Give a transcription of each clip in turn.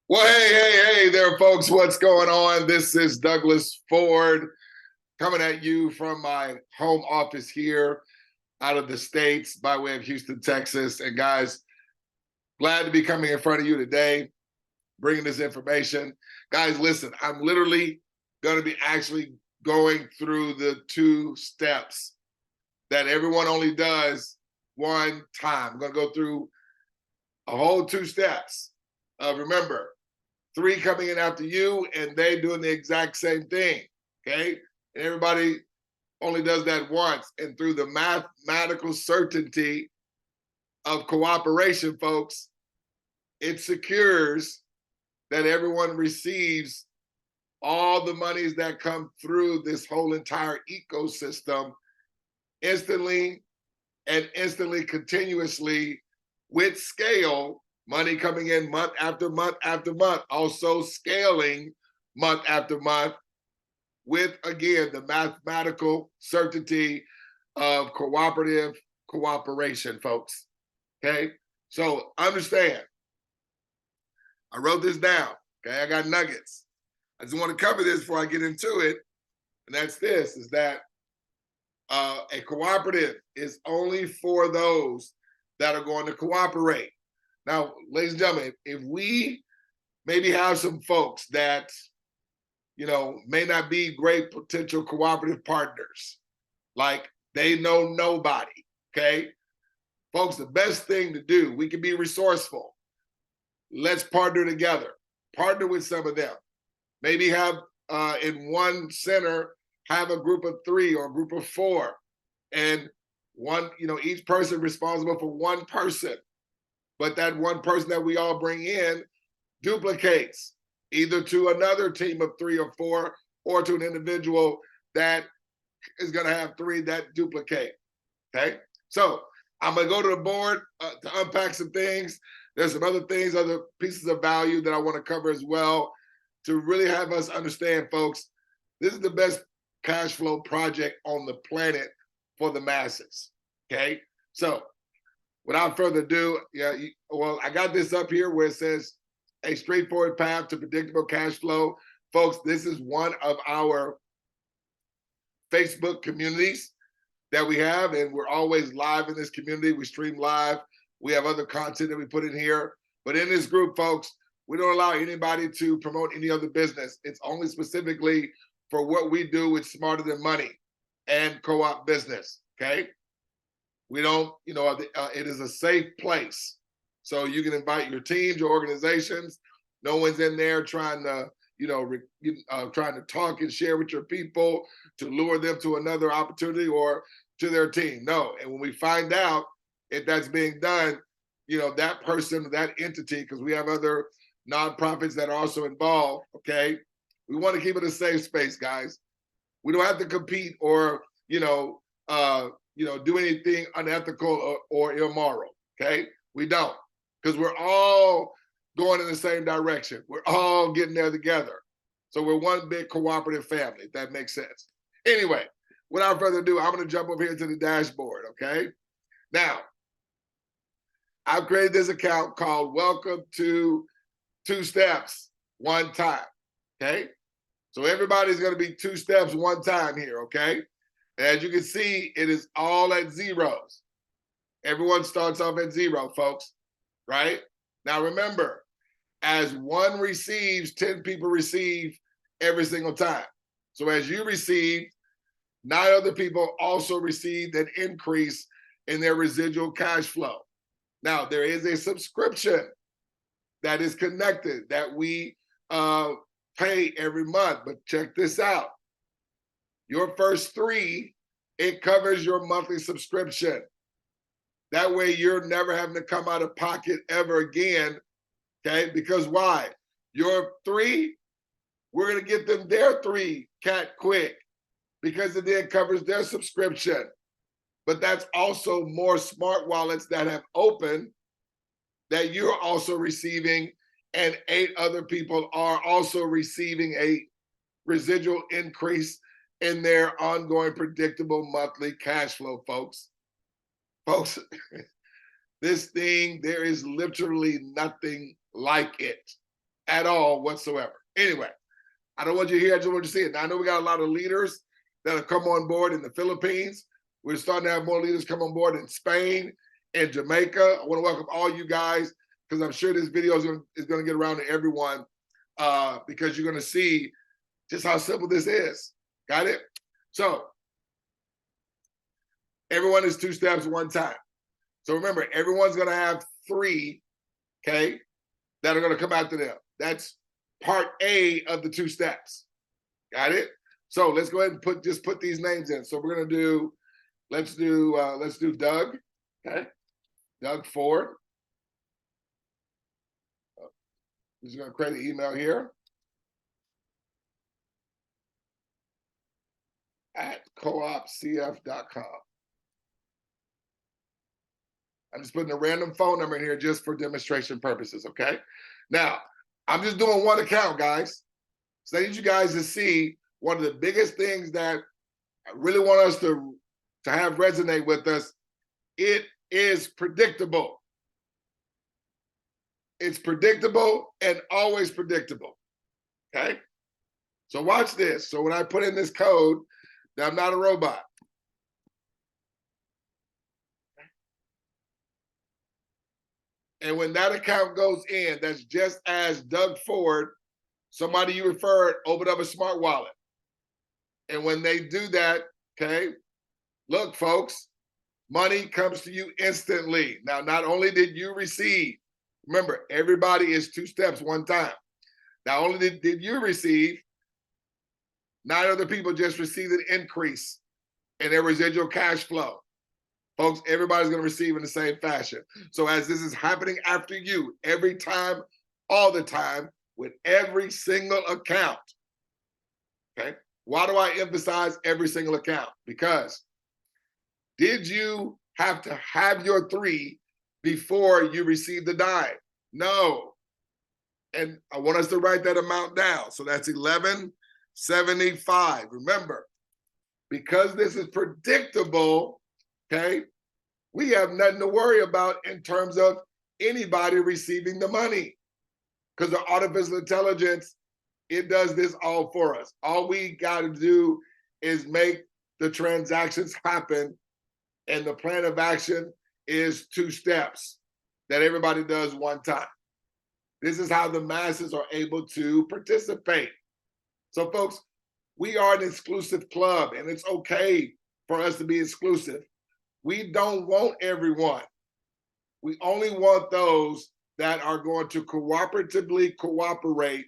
Well, hey there, folks. What's going on? This is 𝗗𝗶𝘀𝗰𝗹 coming at you from my home office here out of the States by way of Houston, Texas. And guys, glad to be coming in front of you today, bringing this information. Guys, listen, I'm literally going to be actually going through the 2 steps that everyone only does one time. I'm going to go through a whole 2 steps. Remember, 3 coming in after you, and they doing the exact same thing, okay? And everybody only does that once. And through the mathematical certainty of cooperation, folks, it secures that everyone receives all the monies that come through this whole entire ecosystem instantly and instantly, continuously, with scale, money coming in month after month after month, also scaling month after month with, again, the mathematical certainty of cooperative cooperation, folks, okay? So understand, I wrote this down, okay? I got nuggets. I just want to cover this before I get into it, and that's this, is that a cooperative is only for those that are going to cooperate. Now, ladies and gentlemen, if we maybe have some folks that, you know, may not be great potential cooperative partners, like they know nobody, okay? Folks, the best thing to do, we can be resourceful. Let's partner together. Partner with some of them. Maybe have, in one center, have a group of 3 or a group of 4. And one, you know, each person responsible for one person. But that one person that we all bring in duplicates either to another team of 3 or 4 or to an individual that is going to have 3 that duplicate, okay? So I'm going to go to the board to unpack some things. There's some other things, other pieces of value that I want to cover as well to really have us understand, folks, this is the best cash flow project on the planet for the masses, okay? So without further ado, well, I got this up here where it says a straightforward path to predictable cash flow. Folks, this is one of our Facebook communities that we have, and we're always live in this community. We stream live. We have other content that we put in here. But in this group, folks, we don't allow anybody to promote any other business. It's only specifically for what we do with Smarter Than Money and co-op business, okay? We don't, you know, it is a safe place. So you can invite your teams, your organizations. No one's in there trying to, you know, trying to talk and share with your people to lure them to another opportunity or to their team. No, and when we find out if that's being done, you know, that person, that entity, because we have other nonprofits that are also involved, okay? We want to keep it a safe space, guys. We don't have to compete or, you know, do anything unethical or immoral, okay? We don't, because we're all going in the same direction. We're all getting there together. So we're one big cooperative family, if that makes sense. Anyway, without further ado, I'm going to jump over here to the dashboard, okay? Now, I've created this account called Welcome to 2 Steps, One Time, okay? So everybody's going to be 2 steps, 1 time here, okay? As you can see, it is all at zeros. Everyone starts off at 0, folks, right? Now remember, as one receives, 10 people receive every single time. So as you receive, 9 other people also received an increase in their residual cash flow. Now, there is a subscription that is connected that we pay every month, but check this out. Your first 3, it covers your monthly subscription. That way you're never having to come out of pocket ever again, okay? Because why? Your 3, we're gonna get them their 3 cat quick because it then covers their subscription. But that's also more smart wallets that have opened that you're also receiving, and 8 other people are also receiving a residual increase in their ongoing predictable monthly cash flow, folks. Folks, This thing, there is literally nothing like it at all whatsoever. Anyway, I don't want you here. I just want you to see it. Now, I know we got a lot of leaders that have come on board in the Philippines. We're starting to have more leaders come on board in Spain and Jamaica. I want to welcome all you guys because I'm sure this video is going to get around to everyone because you're going to see just how simple this is. Got it? So everyone is 2 steps, 1 time. So remember, everyone's going to have 3, okay, that are going to come after them. That's part A of the 2 steps. Got it? So let's go ahead and just put these names in. So we're going to do, let's do Doug, okay? Doug Ford. I'm just going to create an email here at 𝗗𝗶𝘀𝗰𝗹.com. I'm just putting a random phone number in here just for demonstration purposes, okay? Now, I'm just doing 1 account, guys. So I need you guys to see one of the biggest things that I really want us to have resonate with us. It is predictable. It's predictable and always predictable, okay? So watch this. So when I put in this code, I'm not a robot. And when that account goes in, that's just as Doug Ford, somebody you referred, opened up a smart wallet. And when they do that, okay, look, folks, money comes to you instantly. Now, not only did you receive, remember, everybody is 2 steps, 1 time. Not only did you receive, 9 other people just received an increase in their residual cash flow. Folks, everybody's going to receive in the same fashion. So as this is happening after you, every time, all the time, with every single account, okay? Why do I emphasize every single account? Because did you have to have your 3 before you received the dime? No. And I want us to write that amount down. So that's 1175. Remember, because this is predictable, okay, we have nothing to worry about in terms of anybody receiving the money because the artificial intelligence, it does this all for us. All we got to do is make the transactions happen, and the plan of action is 2 steps that everybody does 1 time. This is how the masses are able to participate. So folks, we are an exclusive club, and it's okay for us to be exclusive. We don't want everyone. We only want those that are going to cooperatively cooperate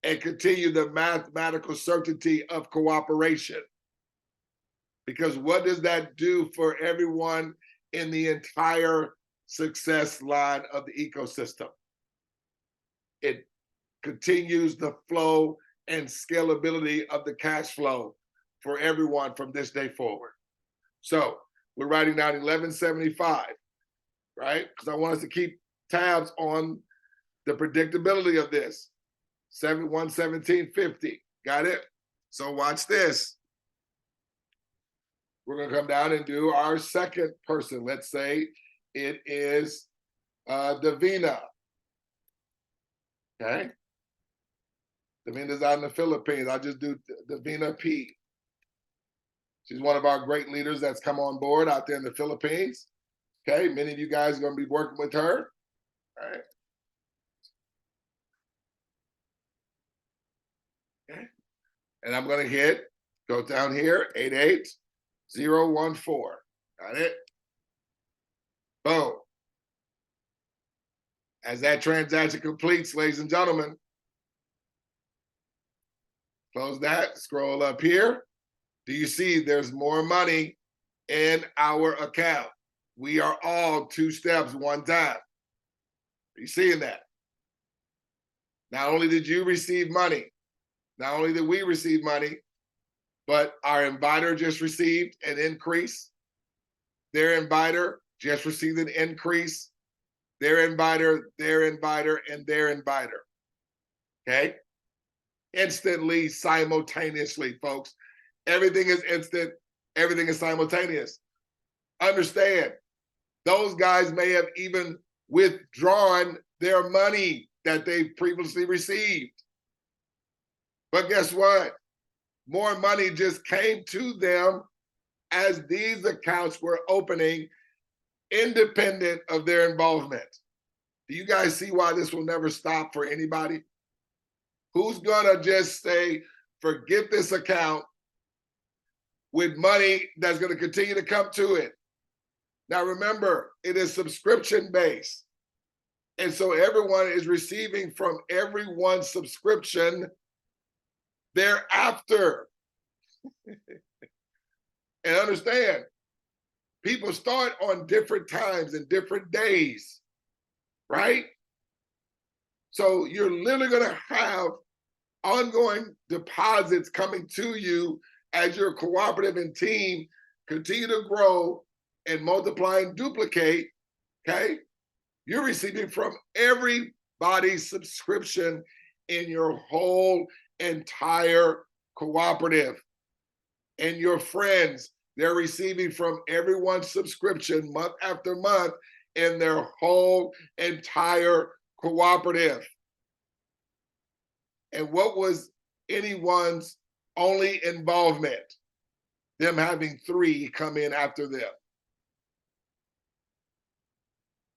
and continue the mathematical certainty of cooperation. Because what does that do for everyone in the entire success line of the ecosystem? It continues the flow and scalability of the cash flow for everyone from this day forward. So we're writing down 1175, right? Because I want us to keep tabs on the predictability of this. 117.50, got it? So watch this. We're gonna come down and do our second person. Let's say it is Davina, okay? Davina's out in the Philippines. I'll just do Davina P. She's one of our great leaders that's come on board out there in the Philippines. Okay, many of you guys are going to be working with her. All right. Okay. And I'm going to go down here, 88014. Got it? Boom. As that transaction completes, ladies and gentlemen, close that, scroll up here. Do you see there's more money in our account? We are all 2 steps, 1 time. Are you seeing that? Not only did you receive money, not only did we receive money, but our inviter just received an increase. Their inviter just received an increase. Their inviter, and their inviter. Okay? Instantly, simultaneously, folks. Everything is instant. Everything is simultaneous. Understand, Those guys may have even withdrawn their money that they previously received. But guess what? More money just came to them as these accounts were opening independent of their involvement. Do you guys see why this will never stop for anybody? Who's gonna just say, forget this account with money that's gonna continue to come to it? Now remember, it is subscription-based. And so everyone is receiving from everyone's subscription thereafter. And understand, people start on different times and different days, right? So you're literally gonna have ongoing deposits coming to you as your cooperative and team continue to grow and multiply and duplicate, okay? You're receiving from everybody's subscription in your whole entire cooperative. And your friends, they're receiving from everyone's subscription month after month in their whole entire cooperative. And what was anyone's only involvement? Them having 3 come in after them.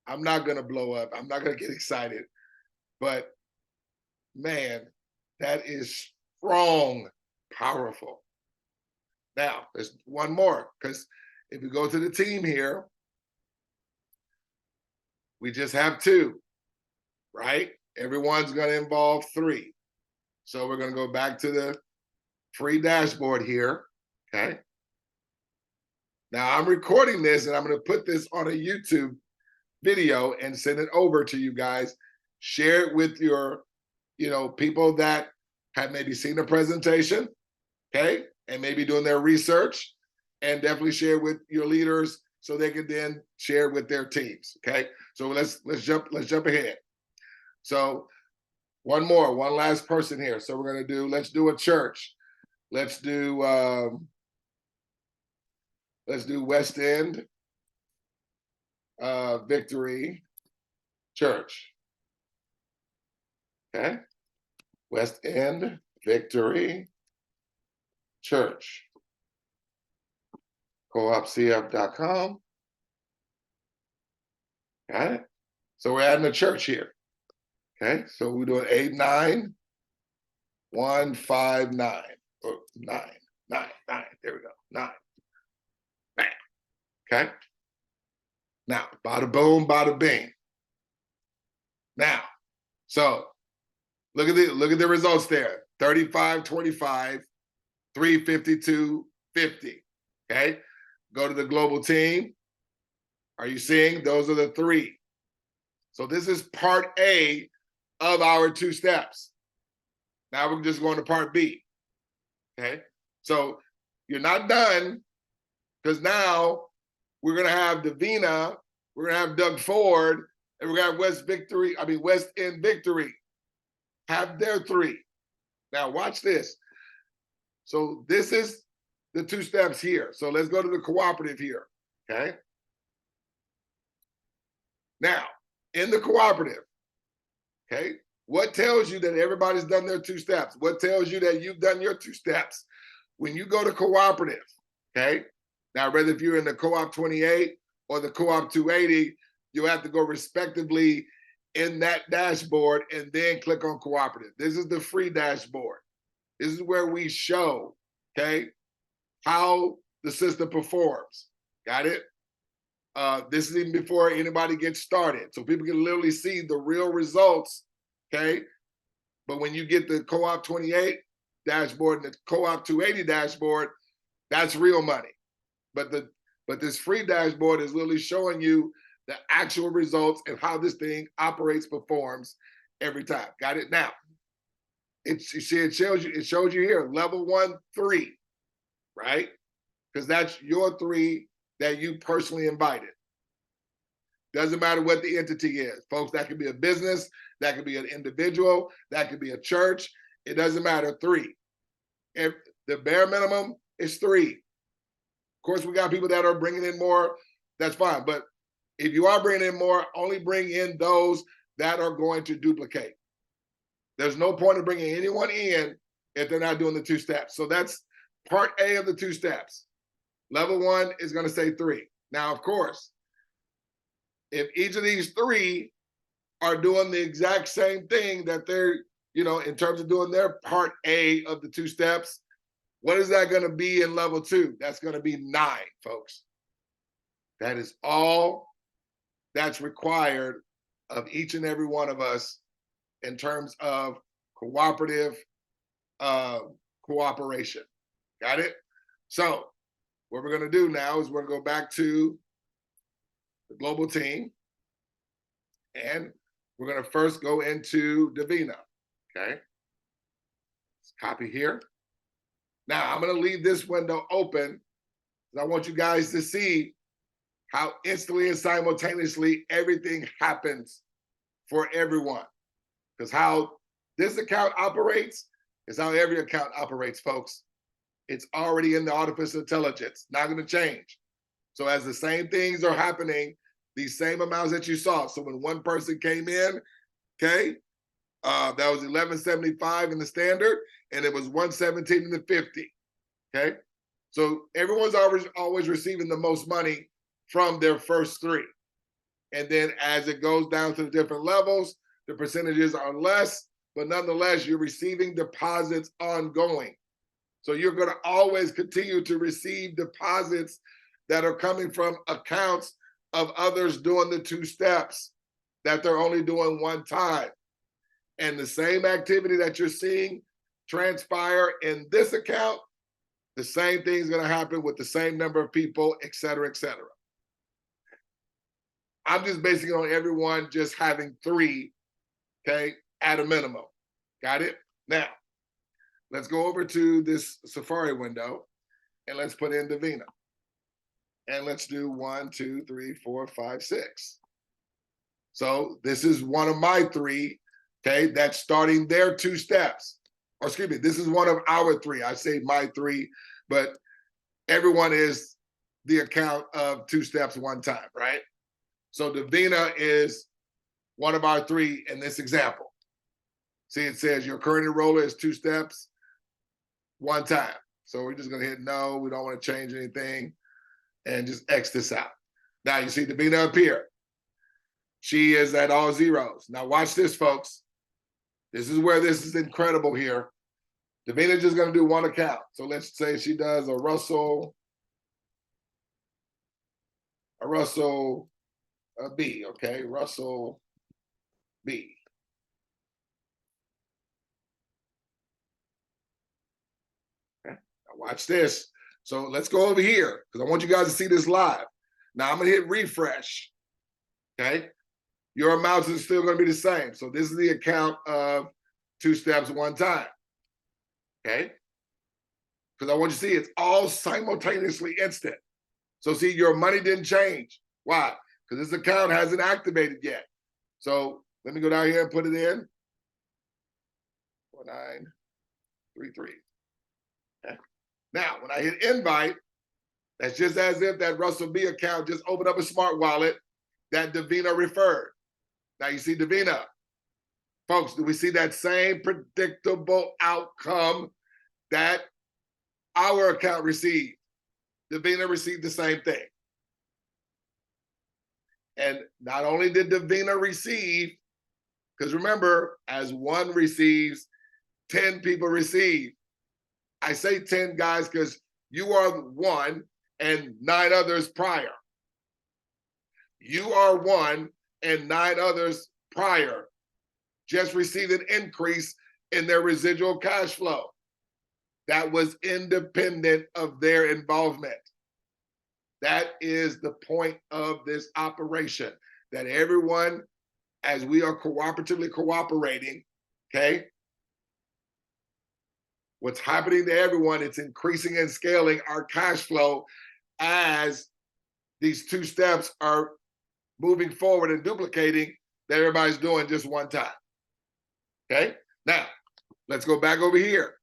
I'm not going to blow up. I'm not going to get excited. But man, that is strong, powerful. Now, there's one more, because if we go to the team here, we just have 2, right? Everyone's going to involve 3. So we're going to go back to the free dashboard here, okay? Now, I'm recording this, and I'm going to put this on a YouTube video and send it over to you guys. Share it with your, people that have maybe seen the presentation, okay? And maybe doing their research, and definitely share with your leaders so they can then share with their teams, okay? So let's jump ahead. So one last person here. So we're gonna do, let's do a church. Let's do West End Victory Church. Okay, West End Victory Church. 𝗗𝗶𝘀𝗰𝗹.com. Got it? So we're adding a church here. Okay, so we're doing 89159. Or 999. There we go. 9. Bam. Okay. Now, bada boom, bada bing. Now, so look at the results there. 3525, 352.50. Okay. Go to the global team. Are you seeing? Those are the 3. So this is part A of our 2 steps. Now we're just going to part B. Okay. So you're not done, because now we're going to have Davina, we're going to have Doug Ford, and we're going to have West End Victory have their 3. Now watch this. So this is the 2 steps here. So let's go to the cooperative here, okay? Now, in the cooperative, okay, what tells you that everybody's done their 2 steps? What tells you that you've done your 2 steps? When you go to cooperative, okay? Now, whether if you're in the co-op 28 or the co-op 280, you'll have to go respectively in that dashboard and then click on cooperative. This is the free dashboard. This is where we show, okay, how the system performs. Got it? This is even before anybody gets started. So people can literally see the real results, okay? But when you get the co-op 28 dashboard and the co-op 280 dashboard, that's real money. But this free dashboard is literally showing you the actual results and how this thing operates, performs every time. Got it? Now, it shows you here, level 1, 3, right? Because that's your 3 that you personally invited. Doesn't matter what the entity is. Folks, that could be a business, that could be an individual, that could be a church. It doesn't matter, 3. If the bare minimum is 3. Of course, we got people that are bringing in more, that's fine. But If you are bringing in more, only bring in those that are going to duplicate. There's no point in bringing anyone in if they're not doing the 2 steps. So that's part A of the 2 steps. Level 1 is going to say 3. Now, of course, if each of these 3 are doing the exact same thing that they're, in terms of doing their part A of the 2 steps, what is that going to be in level 2? That's going to be 9, folks. That is all that's required of each and every one of us in terms of cooperative cooperation. Got it? So what we're going to do now is we're going to go back to the global team, and we're going to first go into 𝗗𝗶𝘀𝗰𝗹. Okay. Let's copy here. Now I'm going to leave this window open because I want you guys to see how instantly and simultaneously everything happens for everyone. Because how this account operates is how every account operates, folks. It's already in the artificial intelligence, not going to change. So as the same things are happening, these same amounts that you saw. So when one person came in, okay, that was 1175 in the standard, and it was 117 in the 50. Okay, so everyone's always receiving the most money from their first 3. And then as it goes down to the different levels, the percentages are less, but nonetheless, you're receiving deposits ongoing. So you're going to always continue to receive deposits that are coming from accounts of others doing the 2 steps that they're only doing 1 time. And the same activity that you're seeing transpire in this account, the same thing is going to happen with the same number of people, et cetera, et cetera. I'm just basing it on everyone just having 3, okay, at a minimum. Got it? Now, let's go over to this Safari window and let's put in 𝗗𝗶𝘀𝗰𝗹. And let's do 1, 2, 3, 4, 5, 6. So this is one of my 3, okay, that's starting their 2 steps. Or excuse me, this is one of our 3. I say my 3, but everyone is the account of 2 steps 1 time, right? So 𝗗𝗶𝘀𝗰𝗋 is one of our 3 in this example. See, it says your current enroller is 2 steps 1 time. So we're just going to hit no. We don't want to change anything and just X this out. Now you see 𝗗𝗶𝘀𝗰𝗋 up here. She is at all zeros. Now watch this, folks. This is where this is incredible here. 𝗗𝗶𝘀𝗰𝗋 just going to do 1 account. So let's say she does a Russell B, okay, Russell B. Okay. Now watch this. So let's go over here because I want you guys to see this live. Now I'm going to hit refresh. Okay. Your amounts are still going to be the same. So this is the account of 2 steps 1 time. Okay. Because I want you to see it's all simultaneously instant. So see, your money didn't change. Why? Because this account hasn't activated yet. So let me go down here and put it in. 4933. Okay. Now, when I hit invite, that's just as if that Russell B account just opened up a smart wallet that 𝗗𝗶𝘀𝗰𝗋 referred. Now you see 𝗗𝗶𝘀𝗰𝗋. Folks, do we see that same predictable outcome that our account received? 𝗗𝗶𝘀𝗰𝗋 received the same thing. And not only did 𝗗𝗶𝘀𝗰𝗋 receive, because remember, as 1 receives, 10 people receive. I say 10 guys because you are 1 and 9 others prior. You are 1 and 9 others prior just received an increase in their residual cash flow. That was independent of their involvement. That is the point of this operation, that everyone, as we are cooperatively cooperating, okay, what's happening to everyone, it's increasing and scaling our cash flow as these 2 steps are moving forward and duplicating that everybody's doing just 1 time. Okay, now let's go back over here.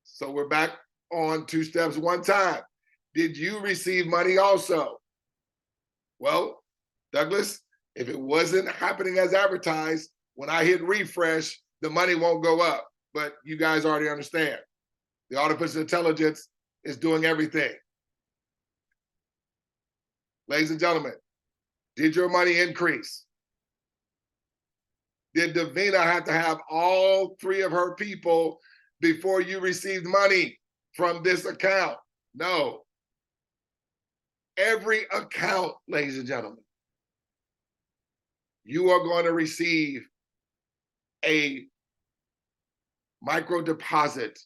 So we're back on 2 steps 1 time. Did you receive money also? Well, Douglas, if it wasn't happening as advertised, when I hit refresh, the money won't go up. But you guys already understand. The artificial intelligence is doing everything. Ladies and gentlemen, did your money increase? Did Davina have to have all 3 of her people before you received money from this account? No. Every account, ladies and gentlemen, you are going to receive a micro deposit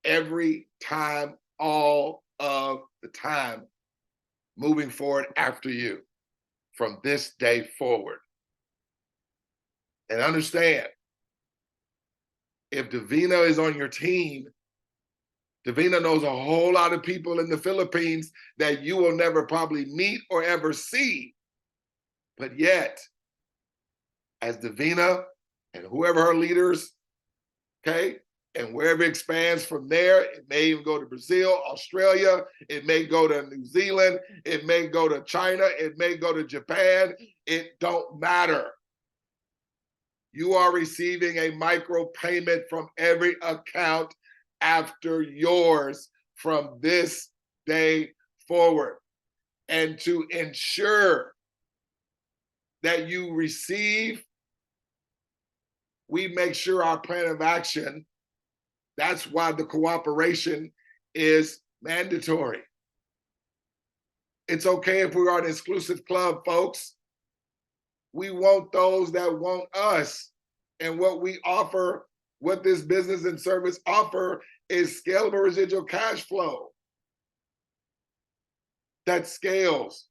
every time, all of the time, moving forward after you from this day forward. And understand, if Davina is on your team, Davina knows a whole lot of people in the Philippines that you will never probably meet or ever see. But yet, as Davina and whoever her leaders, okay, and wherever it expands from there, it may even go to Brazil, Australia, it may go to New Zealand, it may go to China, it may go to Japan, it don't matter. You are receiving a micro payment from every account after yours from this day forward. And to ensure that you receive, we make sure our plan of action, that's why the cooperation is mandatory. It's okay if we are an exclusive club, folks. We want those that want us. And what we offer, what this business and service offer, is scalable residual cash flow that scales.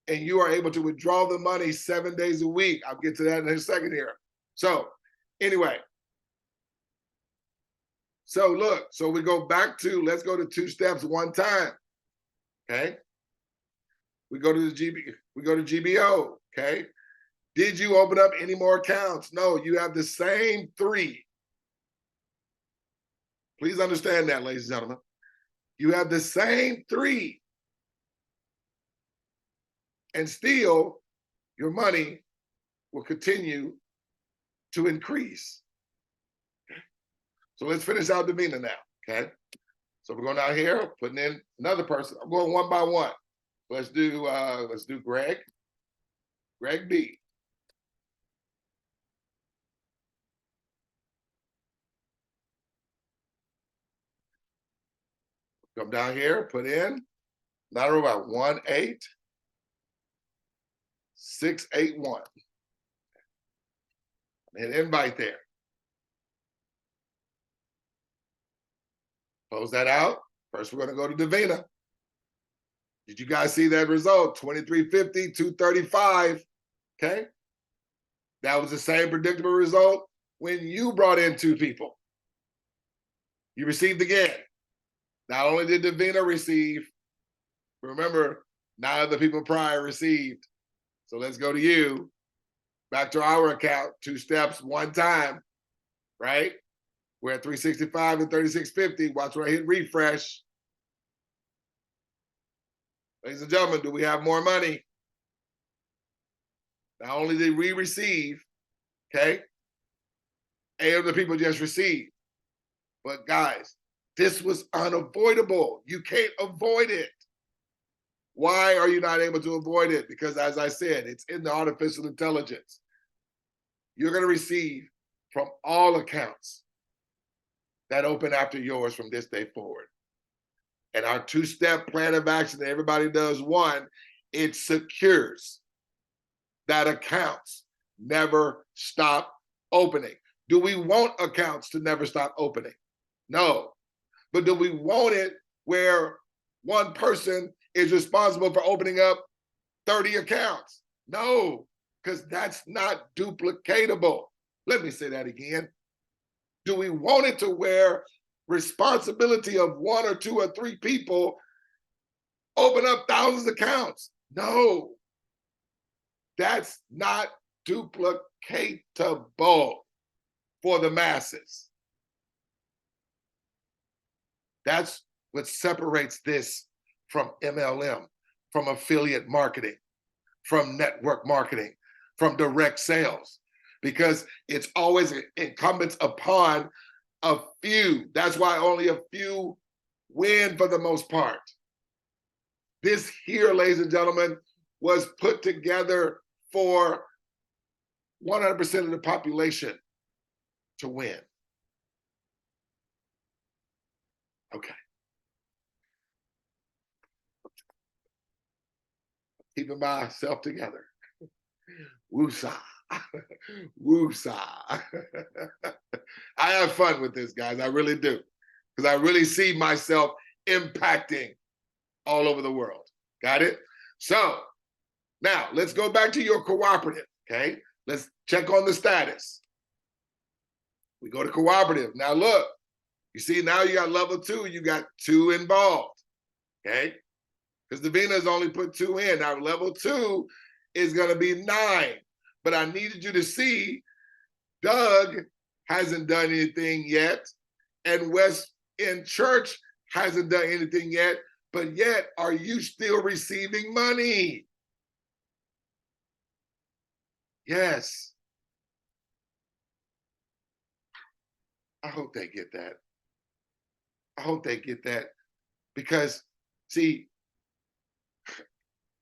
And you are able to withdraw the money 7 days a week. I'll get to that in a second here. So anyway, so look, so we go back to, let's go to 2 steps one time, okay? We go to GBO, okay? Did you open up any more accounts? No, you have the same 3. Please understand that, ladies and gentlemen. You have the same 3. And still, your money will continue to increase. So let's finish out Davina now, okay? So we're going down here, putting in another person. I'm going one by one. Let's do Greg B. Come down here, put in, not about 18681. And invite there. Close that out. First, we're going to go to Davina. Did you guys see that result? 2350, 235. Okay. That was the same predictable result when you brought in 2 people. You received again. Not only did Davina receive, remember, 9 other people prior received. So let's go to you. Back to our account, 2 steps, 1 time, right? We're at 365 and 3650. Watch when I hit refresh. Ladies and gentlemen, do we have more money? Not only did we receive, okay, 8 other people just received. But guys, this was unavoidable. You can't avoid it. Why are you not able to avoid it? Because as I said, it's in the artificial intelligence. You're going to receive from all accounts that open after yours from this day forward. And our 2-step plan of action that everybody does, 1, it secures that accounts never stop opening. Do we want accounts to never stop opening? No. But do we want it where one person is responsible for opening up 30 accounts? No, because that's not duplicatable. Let me say that again. Do we want it to where responsibility of 1 or 2 or 3 people open up thousands of accounts? No, that's not duplicatable for the masses. That's what separates this from MLM, from affiliate marketing, from network marketing, from direct sales, because it's always incumbent upon a few. That's why only a few win for the most part. This here, ladies and gentlemen, was put together for 100% of the population to win. Okay. Keeping myself together. Woosah. Woosah. I have fun with this, guys. I really do. Because I really see myself impacting all over the world. Got it? So now let's go back to your cooperative. Okay. Let's check on the status. We go to cooperative. Now look, you see, now you got level 2, you got 2 involved. Okay. Because Davina has only put 2 in. Now level 2 is going to be 9. But I needed you to see Doug hasn't done anything yet, and West End Church hasn't done anything yet, but yet are you still receiving money? Yes. I hope they get that. I hope they get that, because see,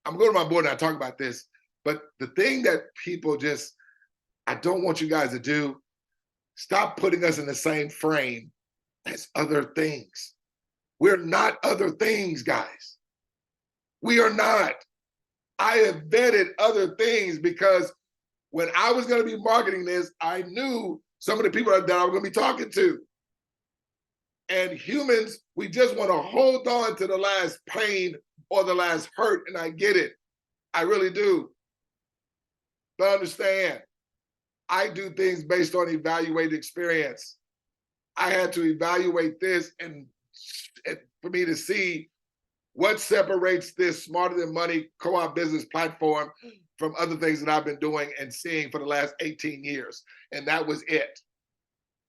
I'm going to my board and I talk about this, but the thing that people just, I don't want you guys to do, stop putting us in the same frame as other things. We're not other things, guys. We are not. I have vetted other things because when I was going to be marketing this, I knew some of the people that I was going to be talking to. And humans, we just want to hold on to the last pain or the last hurt, and I get it. I really do. But understand, I do things based on evaluated experience. I had to evaluate this and for me to see what separates this Smarter Than Money co-op business platform from other things that I've been doing and seeing for the last 18 years. And that was it.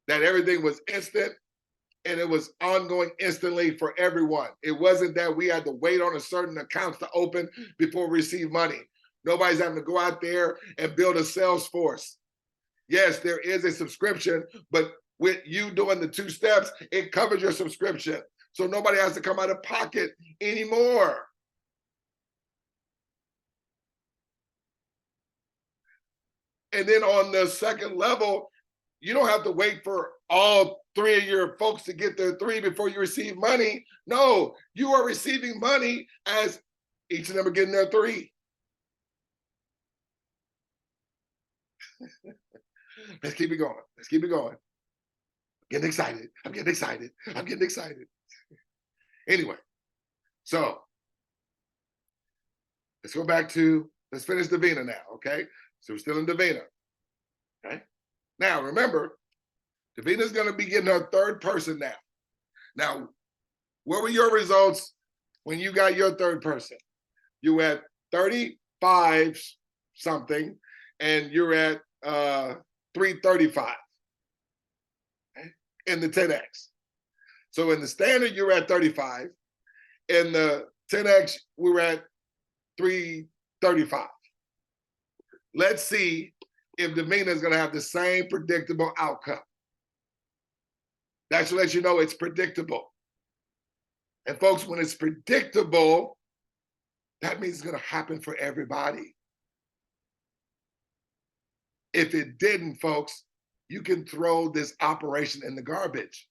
That everything was instant and it was ongoing instantly for everyone. It wasn't that we had to wait on a certain accounts to open before we receive money. Nobody's having to go out there and build a sales force. Yes, there is a subscription, but with you doing the 2 steps, it covers your subscription. So nobody has to come out of pocket anymore. And then on the second level, you don't have to wait for all 3 of your folks to get their 3 before you receive money. No, you are receiving money as each of them are getting their 3. Let's keep it going. Let's keep it going. I'm getting excited. I'm getting excited. I'm getting excited. Anyway, so let's go back to, let's finish Davina now, okay? So we're still in Davina, okay? Now, remember, Davina's going to be getting her 3rd person now. Now, what were your results when you got your 3rd person? You were at 35 something, and you're at 335 okay, in the 10X. So in the standard, you're at 35. In the 10X, we were at 335. Let's see if Davina is going to have the same predictable outcome. That should let you know it's predictable. And folks, when it's predictable, that means it's going to happen for everybody. If it didn't, folks, you can throw this operation in the garbage,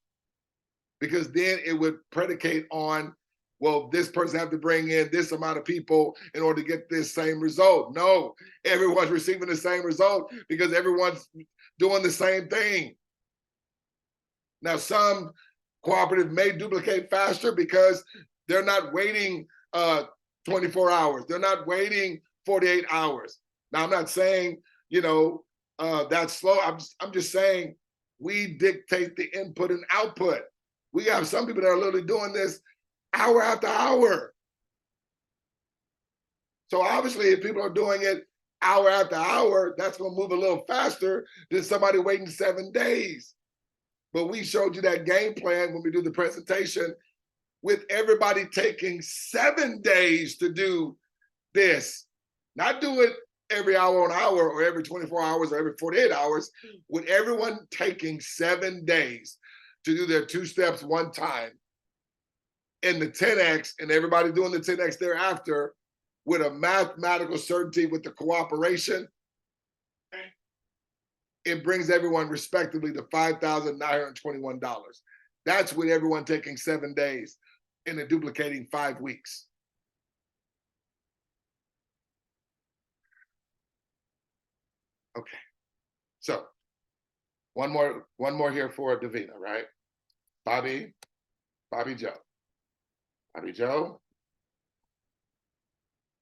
because then it would predicate on, well, this person have to bring in this amount of people in order to get this same result. No, everyone's receiving the same result because everyone's doing the same thing. Now, some cooperative may duplicate faster because they're not waiting 24 hours. They're not waiting 48 hours. Now, I'm not saying, you know, that's slow. I'm just saying we dictate the input and output. We have some people that are literally doing this hour after hour. So obviously, if people are doing it hour after hour, that's going to move a little faster than somebody waiting 7 days. But we showed you that game plan when we do the presentation with everybody taking 7 days to do this. Not do it every hour on hour or every 24 hours or every 48 hours, with everyone taking 7 days to do their 2 steps one time in the 10X and everybody doing the 10X thereafter with a mathematical certainty with the cooperation, it brings everyone respectively to $5,921. That's with everyone taking 7 days and then duplicating 5 weeks. Okay, so one more here for Davina, right? Bobby Joe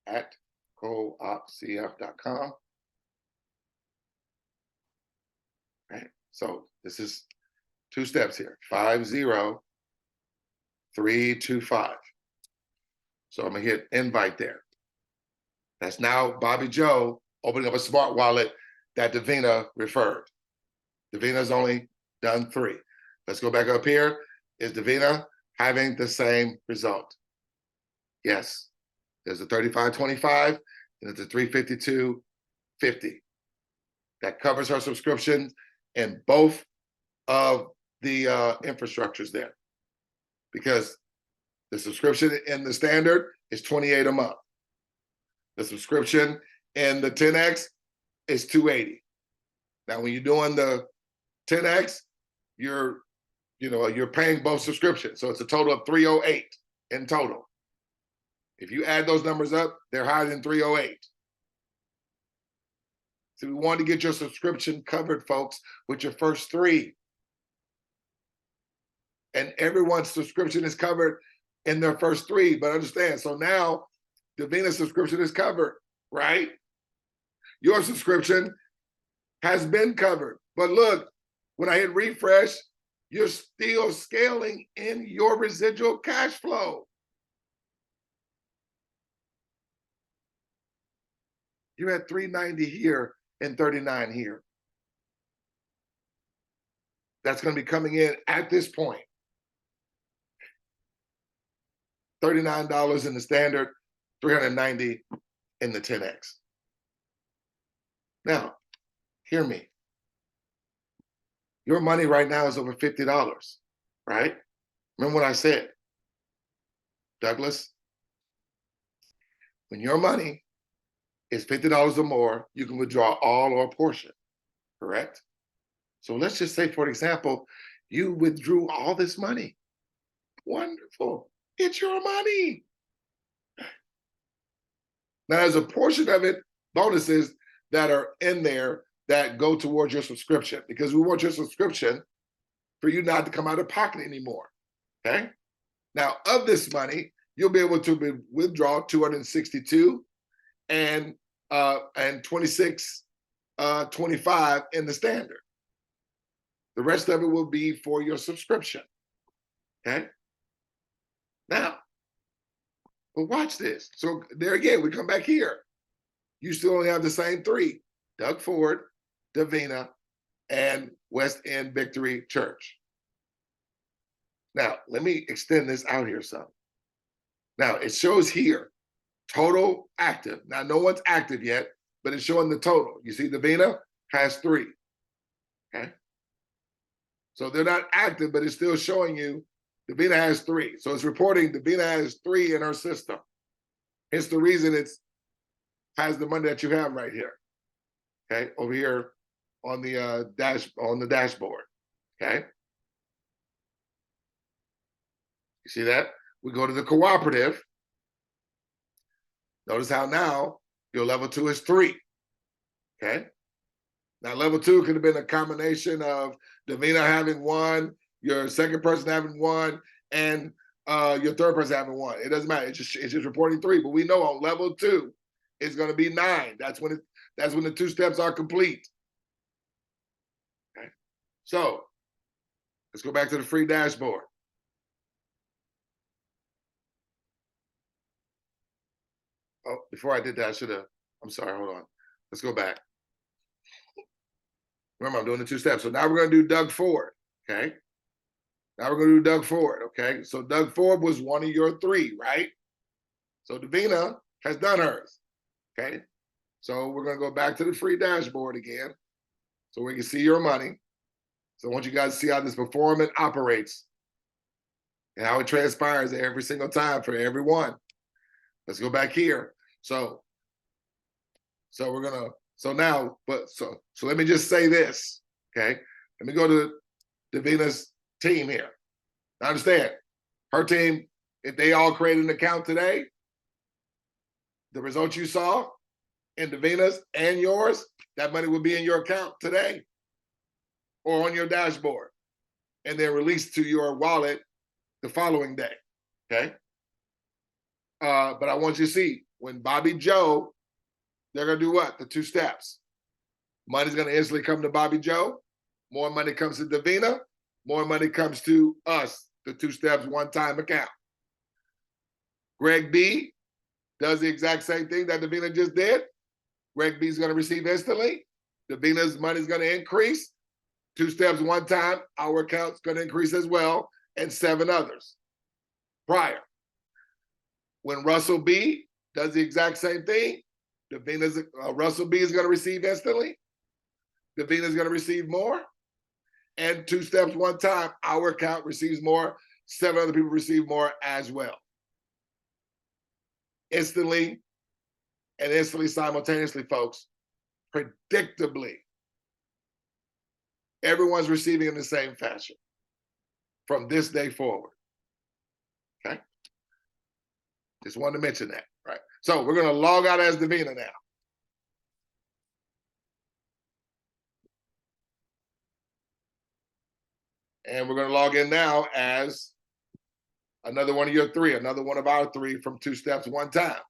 at 𝗗𝗶𝘀𝗰𝗹.com. Right. So this is 2 steps here, 50325. So I'm gonna hit invite there. That's now Bobby Joe opening up a smart wallet that Davina referred. Davina's only done 3. Let's go back up here. Is Davina having the same result? Yes. There's a 35.25 and it's a 352.50. That covers her subscription in both of the infrastructures there, because the subscription in the standard is $28 a month. The subscription in the 10X is $280. Now, when you're doing the 10X, you're paying both subscriptions, so it's a total of $308 in total. If you add those numbers up, they're higher than $308. So we want to get your subscription covered, folks, with your first 3. And everyone's subscription is covered in their first 3, but understand, so now Davina's subscription is covered, right? Your subscription has been covered. But look, when I hit refresh, you're still scaling in your residual cash flow. You're at 390 here and 39 here. That's going to be coming in at this point. $39 in the standard, $390 in the 10X. Now, hear me. Your money right now is over $50, right? Remember what I said, Douglas? When your money is $50 or more, you can withdraw all or a portion, correct? So let's just say, for example, you withdrew all this money. Wonderful. It's your money. Now, there's a portion of it, bonuses that are in there that go towards your subscription, because we want your subscription for you not to come out of pocket anymore, okay? Now, of this money, you'll be able to withdraw 262 and 26.25 in the standard. The rest of it will be for your subscription, okay? Now, but watch this. So there again, we come back here. You still only have the same 3, Doug Ford, Davina, and West End Victory Church. Now, let me extend this out here some. Now, it shows here, total active. Now, no one's active yet, but it's showing the total. You see Davina has 3, okay? So they're not active, but it's still showing you Davina has 3. So it's reporting Davina has 3 in her system. It's the reason it has the money that you have right here, okay, over here on the dashboard, okay? You see that? We go to the cooperative. Notice how now your level 2 is 3, okay? Now, level 2 could have been a combination of Davina having 1, your second person having 1, and your third person having 1. It doesn't matter. It's just reporting 3. But we know on level 2, it's going to be 9. That's when the 2 steps are complete. Okay. So let's go back to the free dashboard. Oh, before I did that, I should have. I'm sorry. Hold on. Let's go back. Remember, I'm doing the 2 steps. So now we're going to do Doug Ford, okay? Now we're going to do Doug Ford, okay? So Doug Ford was one of your 3, right? So Davina has done hers, okay? So we're going to go back to the free dashboard again so we can see your money. So I want you guys to see how this performance operates and how it transpires every single time for everyone. Let's go back here. So we're gonna, so let me just say this, okay? Let me go to Davina's team here. I understand her team, if they all created an account today, the results you saw in Davina's and yours, that money would be in your account today or on your dashboard and then released to your wallet the following day, okay? But I want you to see, when Bobby Joe, they're gonna do what? The 2 steps. Money's gonna instantly come to Bobby Joe. More money comes to Davina. More money comes to us, the 2 steps, one-time account. Greg B does the exact same thing that Davina just did. Greg B is gonna receive instantly. Davina's money's gonna increase. 2 steps, one time, our account's gonna increase as well, and 7 others prior. When Russell B does the exact same thing, Russell B is going to receive instantly. Davina is going to receive more. And 2 steps, one time, our account receives more. 7 other people receive more as well. Instantly and instantly simultaneously, folks. Predictably. Everyone's receiving in the same fashion from this day forward. Okay? Just wanted to mention that, right? So we're going to log out as Davina now. And we're going to log in now as another one of your 3, another one of our 3 from 2 steps, one time.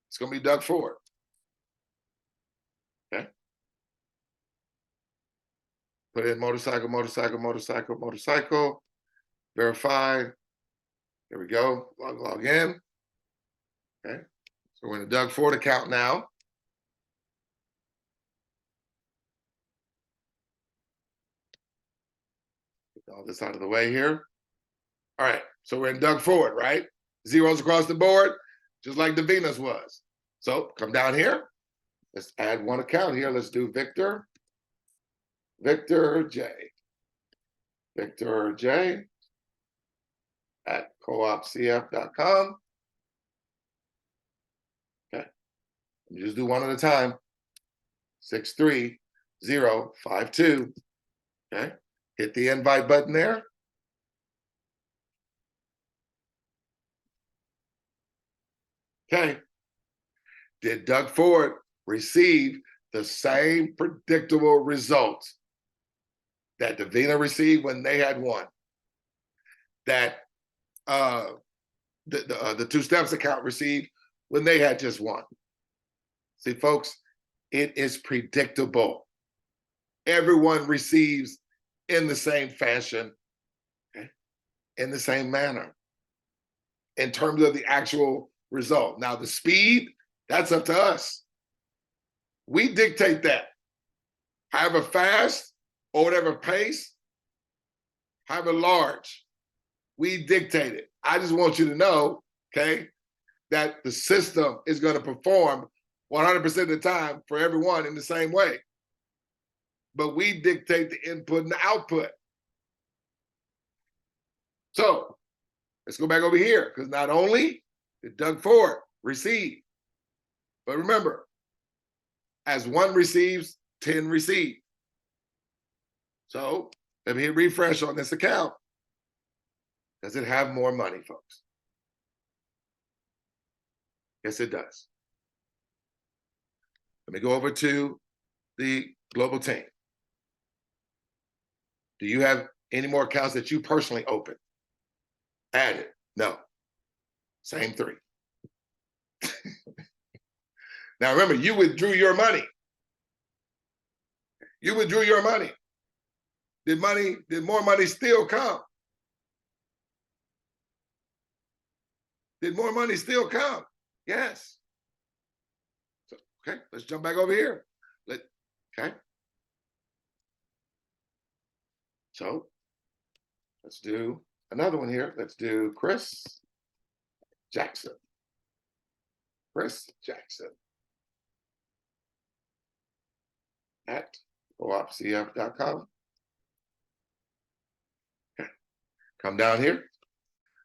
It's going to be 𝗗𝗶𝘀𝗰𝗹𝗶𝗺. Okay. Put in motorcycle, motorcycle, motorcycle, motorcycle. Verify. There we go. Log in. Okay. So we're in the 𝗗𝗶𝘀𝗰𝗹𝗶𝗺 account now. Get all this out of the way here. All right. So we're in 𝗗𝗶𝘀𝗰𝗹𝗶𝗺, right? Zeros across the board, just like Davina's was. So come down here. Let's add one account here. Let's do Victor J. Victor J at 𝗗𝗶𝘀𝗰𝗹𝗶.com. Okay. You just do one at a time. 63052. Okay. Hit the invite button there. Okay. Did 𝗗𝗶𝘀𝗰𝗹𝗶 receive the same predictable results that Davina received when they had won? That the 2 steps account received when they had just won? See, folks, it is predictable. Everyone receives in the same fashion, okay? In the same manner, in terms of the actual result. Now, the speed, that's up to us. We dictate that. However fast or whatever pace, however large, we dictate it. I just want you to know, okay, that the system is going to perform 100% of the time for everyone in the same way. But we dictate the input and the output. So let's go back over here, because not only did 𝗗𝗶𝘀𝗰𝗹𝗶 receive, but remember, as 1 receives, 10 receive. So let me hit refresh on this account. Does it have more money, folks? Yes, it does. Let me go over to the global team. Do you have any more accounts that you personally opened? Added? No. Same 3. Now remember, you withdrew your money. You withdrew your money. Did more money still come? Did more money still come? Yes. So, okay, let's jump back over here. Okay. So let's do another one here. Let's do Chris Jackson. Chris Jackson. at 𝗗𝗶𝘀𝗰𝗹.com. Okay. Come down here,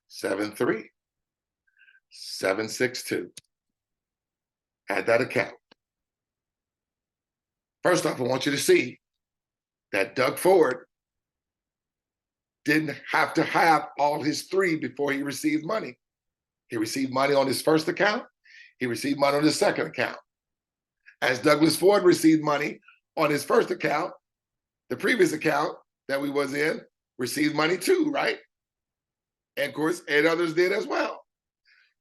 73762. Add that account. First off, I want you to see that Doug Ford didn't have to have all his 3 before he received money. He received money on his first account. He received money on his second account. As Douglas Ford received money on his first account, the previous account that we was in received money too, right? And of course, 8 others did as well.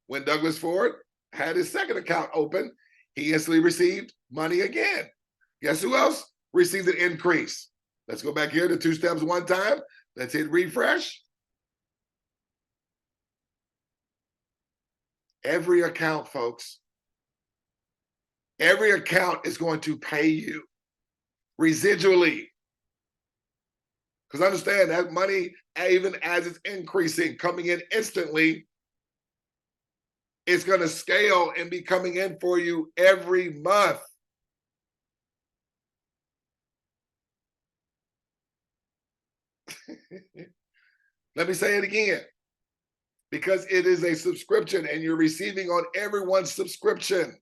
When Douglas Ford had his second account open, he instantly received money again. Guess who else received an increase? Let's go back here to 2 steps one time. Let's hit refresh. Every account, folks, every account is going to pay you residually. Because understand that money, even as it's increasing, coming in instantly, it's going to scale and be coming in for you every month. Let me say it again. Because it is a subscription and you're receiving on everyone's subscription.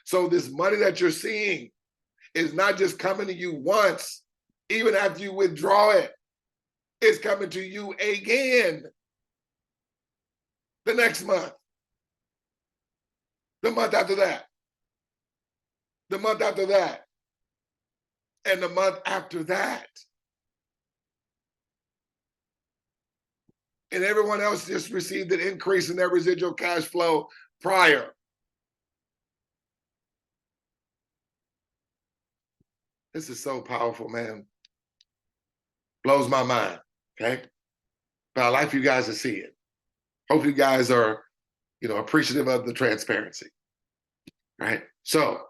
So this money that you're seeing is not just coming to you once, even after you withdraw it, it's coming to you again the next month, the month after that, the month after that, and the month after that. And everyone else just received an increase in their residual cash flow prior. This is so powerful, man. Blows my mind, okay? But I'd like for you guys to see it. Hope you guys are, appreciative of the transparency, right? So,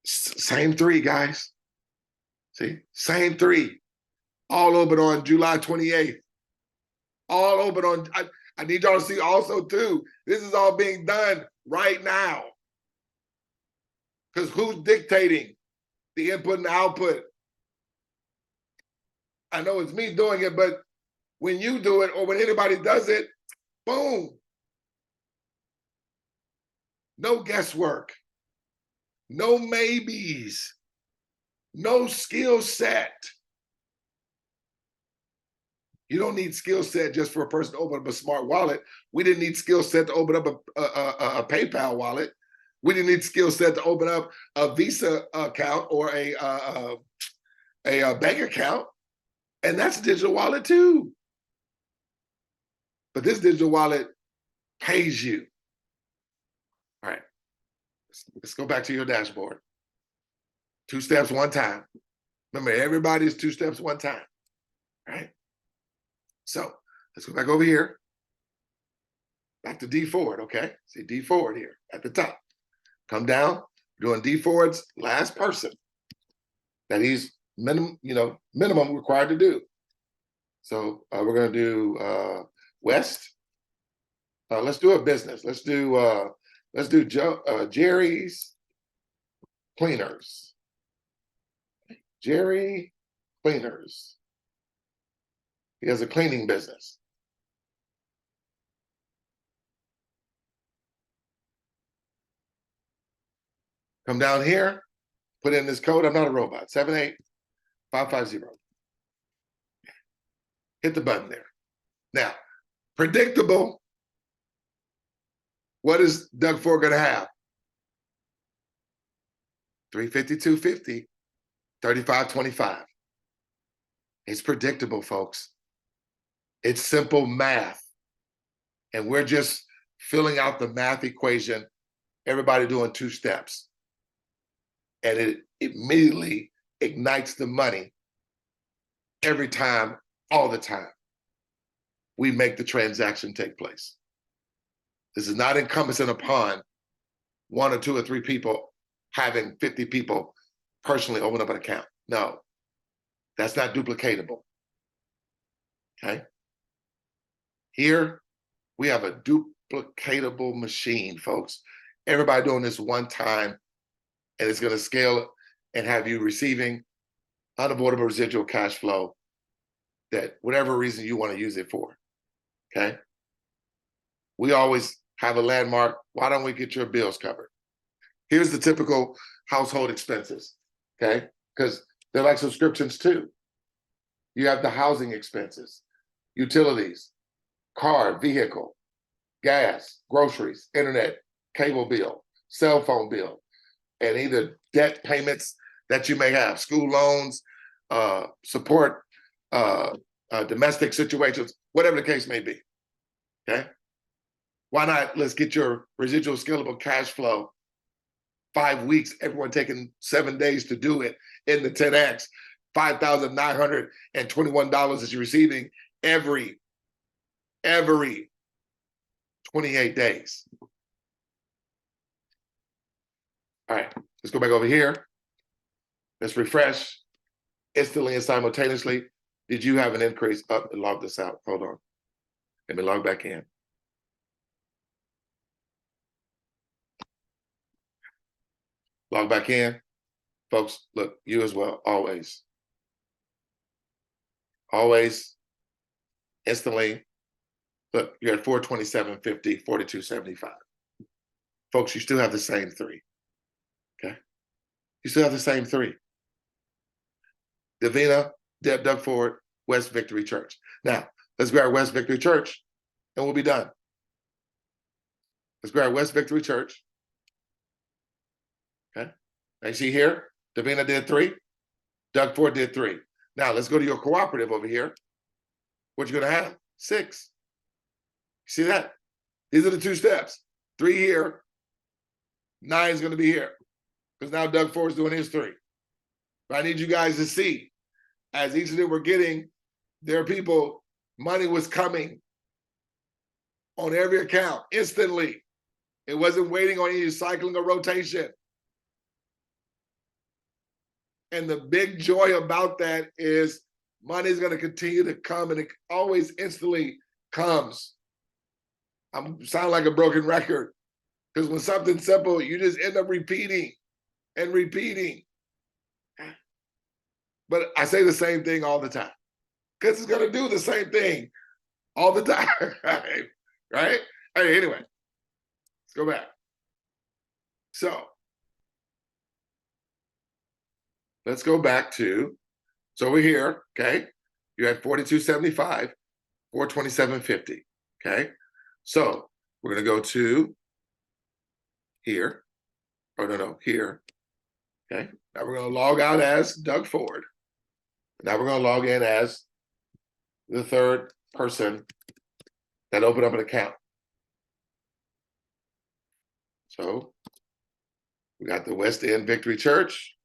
same 3, guys. See, same 3. All open on July 28th. All open on, I need y'all to see also too, this is all being done right now. Because who's dictating the input and output? I know it's me doing it, but when you do it or when anybody does it, boom. No guesswork, no maybes, no skill set. You don't need skill set just for a person to open up a smart wallet. We didn't need skill set to open up a PayPal wallet. We didn't need skill set to open up a Visa account or a bank account. And that's a digital wallet too. But this digital wallet pays you. All right, let's go back to your dashboard. 2 steps, one time. Remember, everybody's 2 steps, one time, right? So let's go back over here. Back to D Ford, okay? See D Ford here at the top. Come down, doing D Ford's last person that he's minimum required to do. So we're gonna do West. Let's do a business. Let's do Jerry's Cleaners. Jerry Cleaners. He has a cleaning business. Come down here, put in this code. I'm not a robot. 78550. Hit the button there. Now, predictable. What is Doug Ford going to have? 352.50, 35.25. It's predictable, folks. It's simple math. And we're just filling out the math equation, everybody doing 2 steps. And it immediately ignites the money every time, all the time, we make the transaction take place. This is not encompassing upon 1 or 2 or 3 people having 50 people personally open up an account. No, that's not duplicatable, okay? Here, we have a duplicatable machine, folks. Everybody doing this one time, and it's going to scale and have you receiving unavoidable residual cash flow that whatever reason you want to use it for, okay? We always have a landmark. Why don't we get your bills covered? Here's the typical household expenses, okay? Because they're like subscriptions too. You have the housing expenses, utilities, car, vehicle, gas, groceries, internet, cable bill, cell phone bill, and either debt payments that you may have, school loans, support, domestic situations, whatever the case may be, okay? Why not, let's get your residual scalable cash flow 5 weeks, everyone taking 7 days to do it in the 10X, $5,921 that you're receiving every 28 days. All right, let's go back over here. Let's refresh instantly and simultaneously. Did you have an increase? Log this out. Hold on. Let me log back in. Log back in. Folks, look, you as well, always. Always, instantly. Look, you're at 427.50, 42.75. Folks, you still have the same three, okay? You still have the same three. Davina, Deb, Doug Ford, West Victory Church. Now, let's grab West Victory Church, and we'll be done. Let's grab West Victory Church. Okay, now you see here, Davina did 3, Doug Ford did 3. Now let's go to your cooperative over here. What you're gonna have? 6. See that? These are the 2 steps. 3 here, 9 is gonna be here. Because now Doug Ford's doing his 3. But I need you guys to see, as each of them were getting their people, money was coming on every account instantly. It wasn't waiting on any cycling or rotation. And the big joy about that is money is going to continue to come, and it always instantly comes. I'm sound like a broken record, because when something's simple, you just end up repeating and repeating. But I say the same thing all the time, because it's going to do the same thing all the time, right? Hey, anyway, let's go back. So let's go back to, so over here, okay, you're at 42.75, 427.50, okay? So we're gonna go to here, oh no, here, okay? Now we're gonna log out as Doug Ford. Now we're gonna log in as the third person that opened up an account. So we got the West End Victory Church.